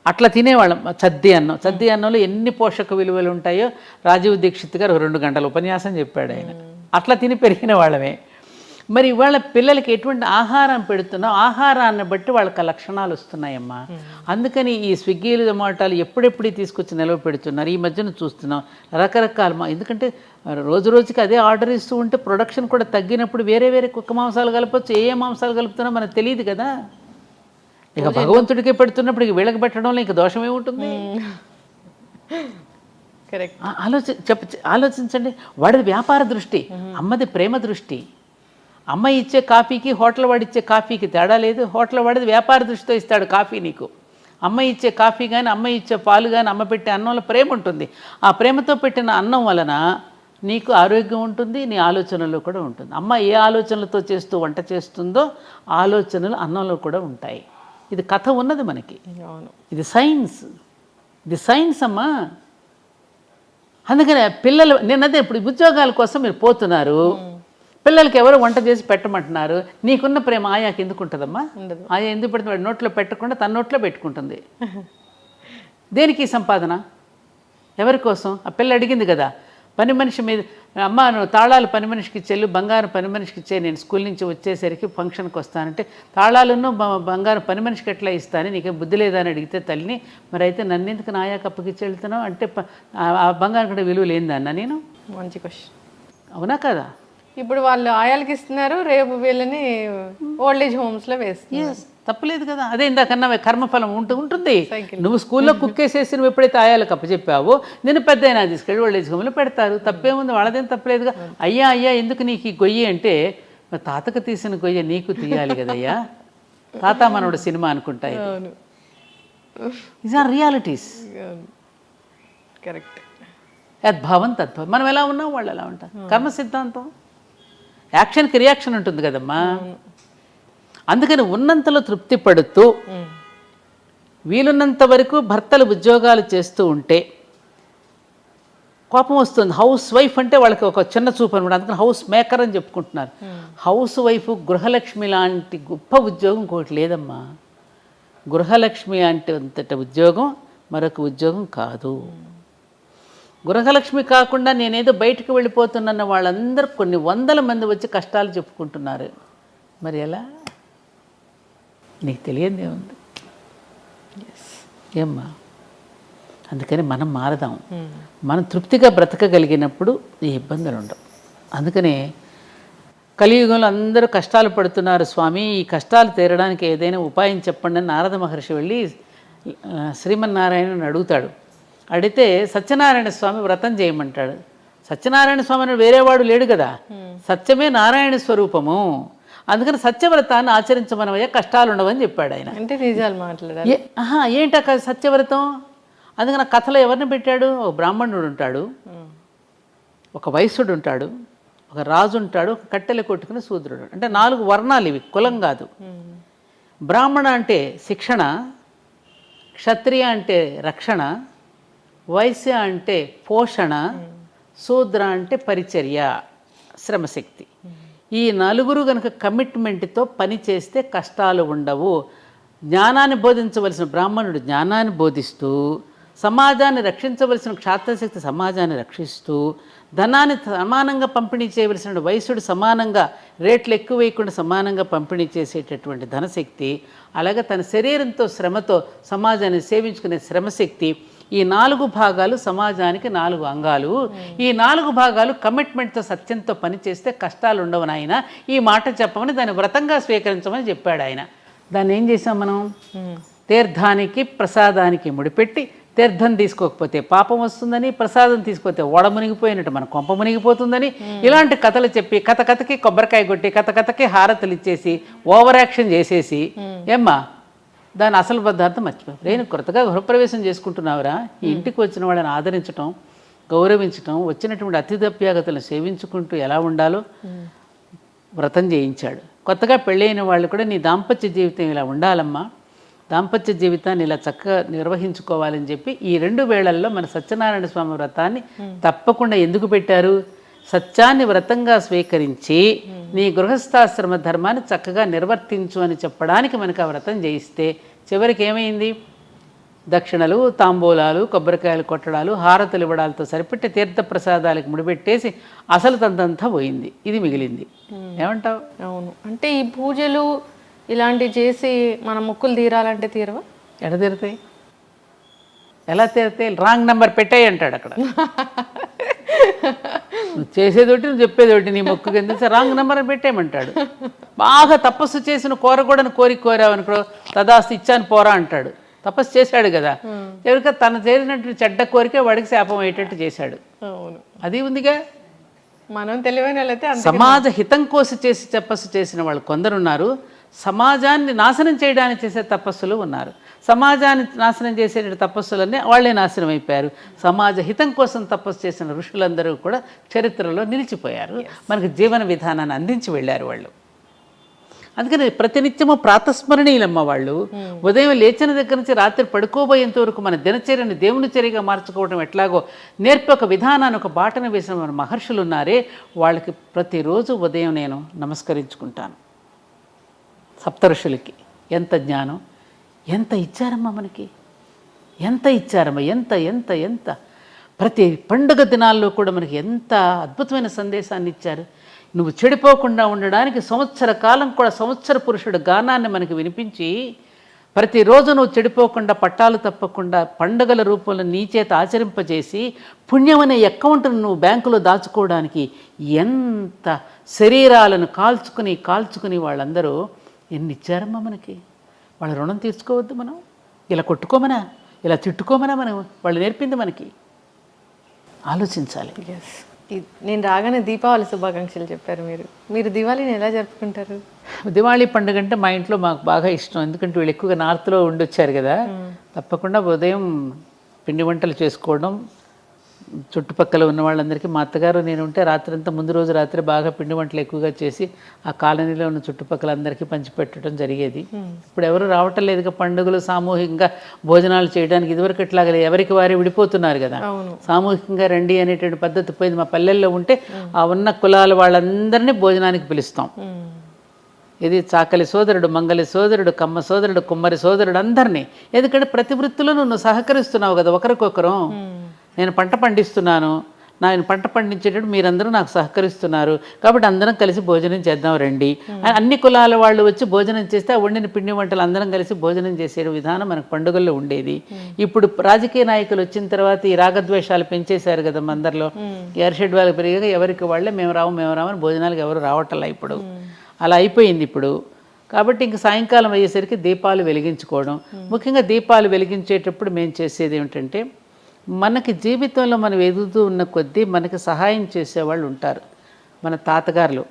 అట్లా తినేవాళ్ళం. చద్ది అన్నంలో ఎన్ని పోషక విలువలు ఉంటాయో రాజీవ్ దీక్షిత్ గారు 2 గంటల ఉపన్యాసం చెప్పాడు ఆయన. అట్లా తిని పెరిగిన వాళ్ళమే. మరి ఇవాళ పిల్లలకి ఎటువంటి ఆహారం పెడుతున్నాం, ఆహారాన్ని బట్టి వాళ్ళకి లక్షణాలు వస్తున్నాయమ్మా. అందుకని ఈ స్విగ్గీలు, జొమాటోలు ఎప్పుడెప్పుడు తీసుకొచ్చి నిలవ పెడుతున్నారు. ఈ మధ్యన చూస్తున్నాం రకరకాల, ఎందుకంటే రోజు రోజుకి అదే ఆర్డర్ ఇస్తూ ఉంటే ప్రొడక్షన్ కూడా తగ్గినప్పుడు వేరే వేరే కుక్క మాంసాలు కలపచ్చు, ఏ మాంసాలు కలుపుతున్నా మనకు తెలియదు కదా. ఇక భగవంతుడికే పెడుతున్నప్పుడు ఇక వీళ్ళకి పెట్టడంలో ఇంక దోషం ఏముంటుంది? ఆలోచించండి. వాడిది వ్యాపార దృష్టి, అమ్మది ప్రేమ దృష్టి. అమ్మ ఇచ్చే కాఫీకి హోటల్ వాడిచ్చే కాఫీకి తేడా లేదు. హోటల్ వాడిది వ్యాపార దృష్టితో ఇస్తాడు కాఫీ నీకు. అమ్మ ఇచ్చే కాఫీ కానీ, అమ్మ ఇచ్చే పాలు కానీ, అమ్మ పెట్టే అన్నంలో ప్రేమ ఉంటుంది. ఆ ప్రేమతో పెట్టిన అన్నం వలన నీకు ఆరోగ్యం ఉంటుంది, నీ ఆలోచనలో కూడా ఉంటుంది. అమ్మ ఏ ఆలోచనలతో వంట చేస్తుందో ఆలోచనలు అన్నంలో కూడా ఉంటాయి. ఇది కథ ఉన్నది మనకి. ఇది సైన్స్ అమ్మా. అందుకనే పిల్లలు, నేనదే ఇప్పుడు ఉద్యోగాల కోసం మీరు పోతున్నారు, పిల్లలకి ఎవరు వంట చేసి పెట్టమంటున్నారు. నీకున్న ప్రేమ ఆయాకి ఎందుకు ఉంటుందమ్మా? ఆయా ఎందుకు పెడుతుంది? వాడి నోట్లో పెట్టకుండా తన నోట్లో పెట్టుకుంటుంది. దేనికి సంపాదన? ఎవరి కోసం? ఆ పిల్ల అడిగింది కదా, పని మనిషి మీద, అమ్మ నువ్వు తాళాలు పని మనిషికి ఇచ్చేళ్ళు, బంగారం పని మనిషికి ఇచ్చే, నేను స్కూల్ నుంచి వచ్చేసరికి ఫంక్షన్కి వస్తానంటే తాళాలను బంగారం పని మనిషికి ఎట్లా ఇస్తాను, నీకేం బుద్ధి లేదా అని అడిగితే తల్లిని, మరి అయితే నన్ను ఎందుకు నాయాక అప్పగిచ్చి వెళ్తున్నావు అంటే ఆ బంగారం కూడా విలువ లేదన్నా నేను. మంచి క్వశ్చన్. అవునా కదా? ఇప్పుడు వాళ్ళు ఆయాలకి ఇస్తున్నారు, రేపు వీళ్ళని ఓల్డ్ ఏజ్ హోమ్స్లో వేస్తున్నారు. తప్పలేదు కదా. అదే ఇందాకన్నా కర్మఫలం ఉంటుంది. నువ్వు స్కూల్లో కుక్కేసేసి నువ్వు ఎప్పుడైతే ఆయాలకు అప్పచెప్పావో నేను పెద్ద అయినా తీసుకెళ్ళి ఓల్డ్ ఏజ్ హోమ్లో పెడతారు. తప్పేముంది, వాళ్ళదేం తప్పలేదుగా. అయ్యా ఎందుకు నీకు ఈ గొయ్యి అంటే, తాతకు తీసిన గొయ్య నీకు తీయాలి కదయ్యా. తాత మనోడు సినిమా అనుకుంటా. These are realities. కరెక్ట్. యద్భావం తద్భావం. మనం ఎలా ఉన్నాం వాళ్ళు ఎలా ఉంటాం. కర్మ సిద్ధాంతం. యాక్షన్కి రియాక్షన్ ఉంటుంది కదమ్మా. అందుకని ఉన్నంతలో తృప్తి పడుతూ వీలున్నంత వరకు భర్తలు ఉద్యోగాలు చేస్తూ ఉంటే కోపం వస్తుంది. హౌస్ వైఫ్ అంటే వాళ్ళకి ఒక చిన్న చూపు అనమాట. అందుకని హౌస్ మేకర్ అని చెప్పుకుంటున్నారు. హౌస్ వైఫ్ గృహలక్ష్మి లాంటి గొప్ప ఉద్యోగం ఇంకోటి లేదమ్మా. గృహలక్ష్మి అంటే అంతటి ఉద్యోగం మరొక ఉద్యోగం కాదు. గృహలక్ష్మి కాకుండా నేనేదో బయటకు వెళ్ళిపోతున్న వాళ్ళందరూ కొన్ని వందల మంది వచ్చి కష్టాలు చెప్పుకుంటున్నారు. మరి ఎలా? నీకు తెలియదే ఉంది ఏమ్మా. అందుకని మనం మారదాం. మనం తృప్తిగా బ్రతకగలిగినప్పుడు ఈ ఇబ్బందులు ఉండవు. అందుకనే కలియుగంలో అందరూ కష్టాలు పడుతున్నారు స్వామి, ఈ కష్టాలు తీరడానికి ఏదైనా ఉపాయం చెప్పండి అని నారద మహర్షి వెళ్ళి శ్రీమన్నారాయణని అడుగుతాడు. అడిగితే సత్యనారాయణ స్వామి వ్రతం చేయమంటాడు. సత్యనారాయణ స్వామి అని వేరేవాడు లేడు కదా, సత్యమే నారాయణ స్వరూపము. అందుకని సత్యవ్రతాన్ని ఆచరించమనవయ్యా, కష్టాలు ఉండవని చెప్పాడు ఆయన. అంటే నిజాలు మాట్లాడాలి. ఏంట సత్యవ్రతం? అందుకని కథలో ఎవరిని పెట్టాడు? ఒక బ్రాహ్మణుడు ఉంటాడు, ఒక వైశ్యుడు ఉంటాడు, ఒక రాజు ఉంటాడు, ఒక కట్టెలు కొట్టుకుని శూద్రుడు. అంటే 4 వర్ణాలు ఇవి, కులం కాదు. బ్రాహ్మణ అంటే శిక్షణ, క్షత్రియ అంటే రక్షణ, వైశ్య అంటే పోషణ, శూద్ర అంటే పరిచర్య, శ్రమశక్తి. ఈ 4 కనుక కమిట్మెంట్తో పని చేస్తే కష్టాలు ఉండవు. జ్ఞానాన్ని బోధించవలసిన బ్రాహ్మణుడు జ్ఞానాన్ని బోధిస్తూ, సమాజాన్ని రక్షించవలసిన క్షాత్రశక్తి సమాజాన్ని రక్షిస్తూ, ధనాన్ని సమానంగా పంపిణీ చేయవలసిన వైశ్యుడు సమానంగా రేట్లు ఎక్కువ వేయకుండా సమానంగా పంపిణీ చేసేటటువంటి ధనశక్తి, అలాగే తన శరీరంతో శ్రమతో సమాజాన్ని సేవించుకునే శ్రమశక్తి. ఈ 4 భాగాలు సమాజానికి 4 అంగాలు. ఈ 4 భాగాలు కమిట్మెంట్తో సత్యంతో పనిచేస్తే కష్టాలు ఉండవు నాయన. ఈ మాట చెప్పమని దాన్ని వ్రతంగా స్వీకరించమని చెప్పాడు ఆయన. దాన్ని ఏం చేసాం మనం? తీర్థానికి ప్రసాదానికి ముడిపెట్టి తీర్థం తీసుకోకపోతే పాపం వస్తుందని, ప్రసాదం తీసుకోకపోతే ఓడ మునిగిపోయినట్టు మన కొంప మునిగిపోతుందని, ఇలాంటి కథలు చెప్పి కథకి కొబ్బరికాయ కొట్టి కథకి హారతులు ఇచ్చేసి ఓవర్ యాక్షన్ చేసేసి ఏమ్మా దాని అసలు పదార్థం మర్చిపోయి నేను కొత్తగా గృహప్రవేశం చేసుకుంటున్నావురా, ఈ ఇంటికి వచ్చిన వాళ్ళని ఆదరించడం, గౌరవించటం, వచ్చినటువంటి అతిథ్యప్యాగతలను సేవించుకుంటూ ఎలా ఉండాలో వ్రతం చేయించాడు. కొత్తగా పెళ్ళైన వాళ్ళు కూడా నీ దాంపత్య జీవితం ఇలా ఉండాలమ్మా, దాంపత్య జీవితాన్ని ఇలా చక్కగా నిర్వహించుకోవాలని చెప్పి ఈ 2 వేళల్లో మన సత్యనారాయణ స్వామి వ్రతాన్ని తప్పకుండా ఎందుకు పెట్టారు? సత్యాన్ని వ్రతంగా స్వీకరించి నీ గృహస్థాశ్రమ ధర్మాన్ని చక్కగా నిర్వర్తించు అని చెప్పడానికి మనకు ఆ వ్రతం చేయిస్తే చివరికి ఏమైంది? దక్షిణలు, తాంబూలాలు, కొబ్బరికాయలు కొట్టడాలు, హారతులు ఇవ్వడాలతో సరిపెట్టి తీర్థప్రసాదాలకు ముడిపెట్టేసి అసలు తంతంతా పోయింది, ఇది మిగిలింది. ఏమంటావు? అవును. అంటే ఈ పూజలు ఇలాంటివి చేసి మన మొక్కులు తీరాలంటే తీరవా? ఎడ తీరుతాయి? ఎలా తీరుతాయి? రాంగ్ నెంబర్ పెట్టాయి అంటాడు అక్కడ. నువ్వు చేసేదోటి, నువ్వు చెప్పేదోటి, నీ మొక్కు కింద రాంగ్ నెంబర్ అని పెట్టేయమంటాడు. బాగా తపస్సు చేసిన కోరకూడని కోరావనుకో తదాస్తు ఇచ్చాను పోరా అంటాడు. తపస్సు చేశాడు కదా, ఎవరిక తను చేసినట్టు చెడ్డ కోరిక వాడికి శాపం అయ్యేటట్టు చేశాడు. అవును, అది ఉందిగా. మనం తెలివైన వాళ్ళైతే సమాజ హితం కోసం చేసి తపస్సు చేసిన వాళ్ళు కొందరున్నారు, సమాజాన్ని నాశనం చేయడానికి చేసే తపస్సులు ఉన్నారు. సమాజాన్ని నాశనం చేసే తపస్సులన్నీ వాళ్ళే నాశనం అయిపోయారు. సమాజ హితం కోసం తపస్సు చేసిన ఋషులందరూ కూడా చరిత్రలో నిలిచిపోయారు, మనకు జీవన విధానాన్ని అందించి వెళ్ళారు వాళ్ళు. అందుకని ప్రతినిత్యము ప్రాతస్మరణీయులమ్మ వాళ్ళు. ఉదయం లేచిన దగ్గర నుంచి రాత్రి పడుకోబోయేంత వరకు మన దినచర్యని దేవుని చర్యగా మార్చుకోవడం ఎట్లాగో నేర్పి ఒక విధానాన్ని, ఒక బాటను వేసిన మన మహర్షులు ఉన్నారే, వాళ్ళకి ప్రతిరోజు ఉదయం నేను నమస్కరించుకుంటాను. సప్తఋషులకి ఎంత జ్ఞానం, ఎంత ఇచ్చారమ్మా మనకి, ఎంత ఇచ్చారమ్మా, ఎంత ఎంత ఎంత ప్రతి పండుగ దినాల్లో కూడా మనకి ఎంత అద్భుతమైన సందేశాన్ని ఇచ్చారు. నువ్వు చెడిపోకుండా ఉండడానికి సంవత్సర కాలం కూడా సంవత్సర పురుషుడు గానాన్ని మనకి వినిపించి ప్రతిరోజు నువ్వు చెడిపోకుండా, పట్టాలు తప్పకుండా పండుగల రూపంలో నీ చేత ఆచరింపజేసి పుణ్యం అనే అకౌంట్ను నువ్వు బ్యాంకులో దాచుకోవడానికి ఎంత శరీరాలను కాల్చుకుని వాళ్ళందరూ ఎన్ని ఇచ్చారమ్మా మనకి. వాళ్ళ రుణం తీర్చుకోవద్దు మనం? ఇలా కొట్టుకోమనా, ఇలా తిట్టుకోమనా మనం వాళ్ళు నేర్పింది మనకి? ఆలోచించాలి. నేను రాగానే దీపావళి శుభాకాంక్షలు చెప్పారు మీరు దివాళీని ఎలా జరుపుకుంటారు? దివాళీ పండుగ అంటే మా ఇంట్లో మాకు బాగా ఇష్టం. ఎందుకంటే వీళ్ళు ఎక్కువగా నార్త్లో ఉండొచ్చారు కదా, తప్పకుండా ఉదయం పిండి వంటలు చేసుకోవడం, చుట్టుపక్కల ఉన్న వాళ్ళందరికీ మా అత్తగారు నేను ఉంటే రాత్రంతా ముందు రోజు రాత్రి బాగా పిండి వంటలు ఎక్కువగా చేసి ఆ కాలనీలో ఉన్న చుట్టుపక్కల అందరికీ పంచిపెట్టడం జరిగేది. ఇప్పుడు ఎవరు రావటం లేదుగా పండుగలు సామూహికంగా భోజనాలు చేయడానికి. ఇదివరకు ఇట్లాగా ఎవరికి వారే విడిపోతున్నారు కదా, సామూహికంగా రండి అనేటువంటి పద్ధతి పోయింది. మా పల్లెల్లో ఉంటే ఆ ఉన్న కులాల వాళ్ళందరినీ భోజనానికి పిలుస్తాం. ఇది చాకలి సోదరుడు, మంగలి సోదరుడు, కమ్మ సోదరుడు, కుమ్మరి సోదరుడు అందరినీ. ఎందుకంటే ప్రతి వృత్తిలో నువ్వు సహకరిస్తున్నావు కదా ఒకరికొకరు. నేను పంట పండిస్తున్నాను, నేను పంట పండించేటప్పుడు మీరందరూ నాకు సహకరిస్తున్నారు కాబట్టి అందరం కలిసి భోజనం చేద్దాం రండి. అన్ని కులాల వాళ్ళు వచ్చి భోజనం చేస్తే ఆ వండిన పిండి వంటలు అందరం కలిసి భోజనం చేసే విధానం మనకు పండుగల్లో ఉండేది. ఇప్పుడు రాజకీయ నాయకులు వచ్చిన తర్వాత ఈ రాగద్వేషాలు పెంచేశారు కదా అందరిలో. ఎర్షెడ్ వాళ్ళకి పెరిగాక ఎవరికి వాళ్ళే మేము రామని భోజనాలకు ఎవరు రావట్లా ఇప్పుడు. అలా అయిపోయింది ఇప్పుడు. కాబట్టి ఇంక సాయంకాలం అయ్యేసరికి దీపాలు వెలిగించుకోవడం. ముఖ్యంగా దీపాలు వెలిగించేటప్పుడు మేము చేసేది ఏమిటంటే, మనకి జీవితంలో మనం ఎదుగుతూ ఉన్న కొద్దీ మనకి సహాయం చేసేవాళ్ళు ఉంటారు. మన తాతగారులు,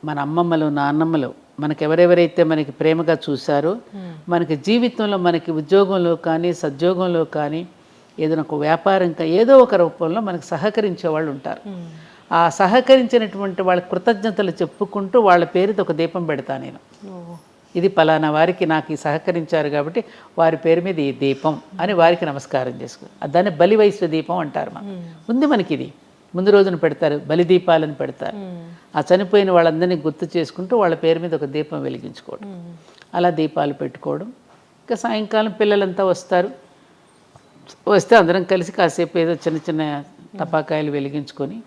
మన అమ్మమ్మలు, నాన్నమ్మలు మనకి ఎవరెవరైతే మనకి ప్రేమగా చూశారో, మనకి జీవితంలో మనకి ఉద్యోగంలో కానీ సద్యోగంలో కానీ ఏదైనా ఒక వ్యాపారం ఏదో ఒక రూపంలో మనకు సహకరించే వాళ్ళు ఉంటారు. ఆ సహకరించినటువంటి వాళ్ళ కృతజ్ఞతలు చెప్పుకుంటూ వాళ్ళ పేరుతో ఒక దీపం పెడతా నేను. ఇది పలానా వారికి నాకు ఈ సహకరించారు కాబట్టి వారి పేరు మీద ఈ దీపం అని వారికి నమస్కారం చేసుకో. దాన్ని బలివైశ్వ దీపం అంటారు. ఉంది మనకి ఇది. ముందు రోజున పెడతారు, బలి దీపాలను పెడతారు. ఆ చనిపోయిన వాళ్ళందరినీ గుర్తు చేసుకుంటూ వాళ్ళ పేరు మీద ఒక దీపం వెలిగించుకోవడం, అలా దీపాలు పెట్టుకోవడం. ఇంకా సాయంకాలం పిల్లలంతా వస్తే అందరం కలిసి కాసేపు ఏదో చిన్న చిన్న టపాకాయలు వెలిగించుకొని,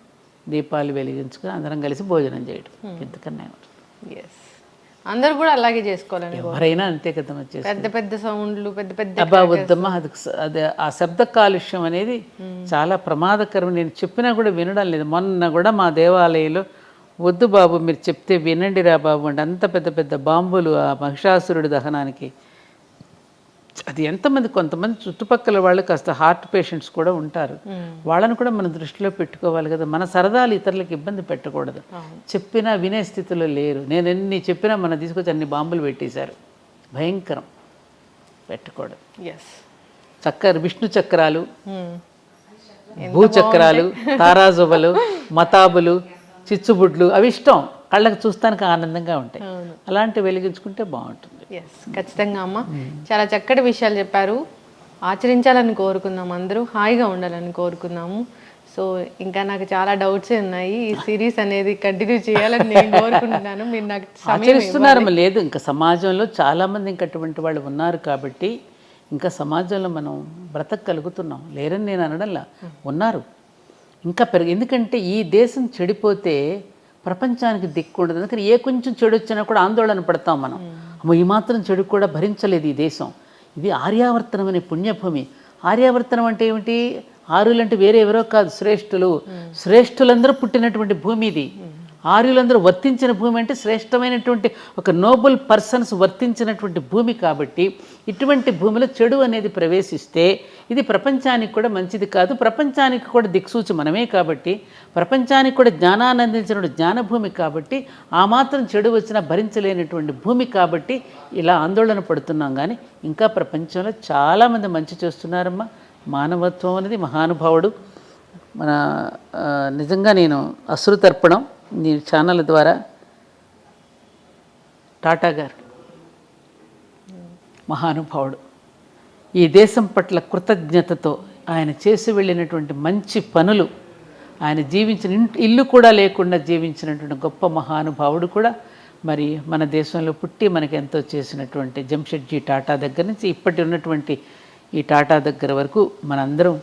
దీపాలు వెలిగించుకొని అందరం కలిసి భోజనం చేయడం. ఇంతకన్నా అందరూ కూడా అలాగే చేసుకోవాలని. ఎవరైనా అంతే కదా, పెద్ద పెద్ద సౌండ్లు, పెద్ద పెద్ద అబ్బా వద్దమ్మా, అది ఆ శబ్ద కాలుష్యం అనేది చాలా ప్రమాదకరం. నేను చెప్పినా కూడా వినడం లేదు. మొన్న కూడా మా దేవాలయంలో వద్దు బాబు మీరు చెప్తే వినండి రా బాబు అంటే అంత పెద్ద పెద్ద బాంబులు ఆ మహిషాసురుడి దహనానికి అది ఎంతమంది, కొంతమంది చుట్టుపక్కల వాళ్ళు కాస్త హార్ట్ పేషెంట్స్ కూడా ఉంటారు, వాళ్ళని కూడా మనం దృష్టిలో పెట్టుకోవాలి కదా. మన సరదాలు ఇతరులకు ఇబ్బంది పెట్టకూడదు. చెప్పినా వినే స్థితిలో లేరు. నేను ఎన్ని చెప్పినా మన తీసుకొచ్చి అన్ని బాంబులు పెట్టేశారు. భయంకరం, పెట్టకూడదు. విష్ణు చక్రాలు, భూచక్రాలు, తారాజువలు, మతాబులు, చిచ్చుబుడ్లు అవి ఇష్టం, కళ్ళకి చూస్తానికి ఆనందంగా ఉంటాయి. అలాంటివి వెలిగించుకుంటే బాగుంటుంది. ఖచ్చితంగా అమ్మ, చాలా చక్కటి విషయాలు చెప్పారు. ఆచరించాలని కోరుకుందాం, అందరూ హాయిగా ఉండాలని కోరుకుందాము. సో ఇంకా నాకు చాలా డౌట్స్ ఉన్నాయి. ఈ సిరీస్ అనేది కంటిన్యూ చేయాలని నేను కోరుకుంటున్నాను. మీరు నాకు ఆచరిస్తున్నారు లేదు, ఇంకా సమాజంలో చాలామంది ఇంకా అటువంటి వాళ్ళు ఉన్నారు కాబట్టి ఇంకా సమాజంలో మనం బ్రతకగలుగుతున్నాం. లేరని నేను అనడంలా, ఉన్నారు ఇంకా ఎందుకంటే ఈ దేశం చెడిపోతే ప్రపంచానికి దిక్కు ఉండదు. అందుకని ఏ కొంచెం చెడు వచ్చినా కూడా ఆందోళన పడతాం మనం. అమ్మో, ఈ మాత్రం చెడు కూడా భరించలేదు ఈ దేశం. ఇది ఆర్యావర్తనం అనే పుణ్యభూమి. ఆర్యావర్తనం అంటే ఏమిటి? ఆర్యులంటే వేరే ఎవరో కాదు, శ్రేష్ఠులు. శ్రేష్ఠులందరూ పుట్టినటువంటి భూమి ఇది. ఆర్యులందరూ వర్తించిన భూమి అంటే శ్రేష్టమైనటువంటి ఒక నోబుల్ పర్సన్స్ వర్తించినటువంటి భూమి. కాబట్టి ఇటువంటి భూమిలో చెడు అనేది ప్రవేశిస్తే ఇది ప్రపంచానికి కూడా మంచిది కాదు. ప్రపంచానికి కూడా దిక్సూచి మనమే కాబట్టి, ప్రపంచానికి కూడా జ్ఞానాన్ని అందించిన జ్ఞానభూమి కాబట్టి, ఆ మాత్రం చెడు వచ్చినా భరించలేనటువంటి భూమి కాబట్టి ఇలా ఆందోళన పడుతున్నాం. కానీ ఇంకా ప్రపంచంలో చాలామంది మంచి చేస్తున్నారమ్మా. మానవత్వం అనేది మహానుభావుడు. మన నిజంగా నేను అశ్రుతర్పణం నీ ఛానల్ ద్వారా టాటా గారు మహానుభావుడు. ఈ దేశం పట్ల కృతజ్ఞతతో ఆయన చేసి వెళ్ళినటువంటి మంచి పనులు, ఆయన జీవించిన ఇల్లు కూడా లేకుండా జీవించినటువంటి గొప్ప మహానుభావుడు కూడా మరి మన దేశంలో పుట్టి మనకి ఎంతో చేసినటువంటి జంషెడ్జీ టాటా దగ్గర నుంచి ఇప్పటి ఉన్నటువంటి ఈ టాటా దగ్గర వరకు మనందరం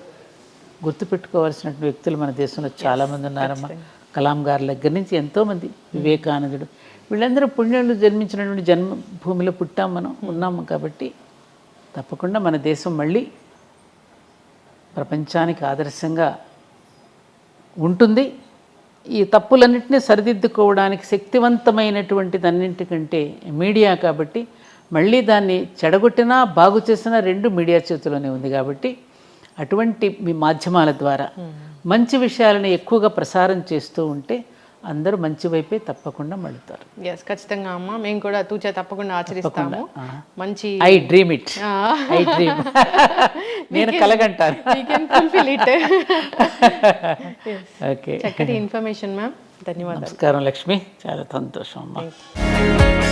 గుర్తుపెట్టుకోవాల్సినటువంటి వ్యక్తులు మన దేశంలో చాలామంది ఉన్నారమ్మా. కలాం గారి దగ్గర నుంచి ఎంతోమంది, వివేకానందుడు, వీళ్ళందరూ పుణ్యులు జన్మించినటువంటి జన్మభూమిలో పుట్టాం, మనం ఉన్నాము. కాబట్టి తప్పకుండా మన దేశం మళ్ళీ ప్రపంచానికి ఆదర్శంగా ఉంటుంది. ఈ తప్పులన్నింటినీ సరిదిద్దుకోవడానికి శక్తివంతమైనటువంటిది అన్నింటికంటే మీడియా. కాబట్టి మళ్ళీ దాన్ని చెడగొట్టినా బాగు చేసినా రెండు మీడియా చేతిలోనే ఉంది. కాబట్టి అటువంటి మీ మాధ్యమాల ద్వారా మంచి విషయాలను ఎక్కువగా ప్రసారం చేస్తూ ఉంటే అందరూ మంచి వైపే తప్పకుండా మళ్ళుతారు. ఖచ్చితంగా అమ్మ, మేము కూడా తూచా తప్పకుండా ఆచరిస్తాము. మంచి I dream it, I dream, నేను కలగంటాను. చక్కటి ఇన్ఫర్మేషన్ మ్యామ్, ధన్యవాదాలు. నమస్కారం లక్ష్మి, చాలా సంతోషం అమ్మా.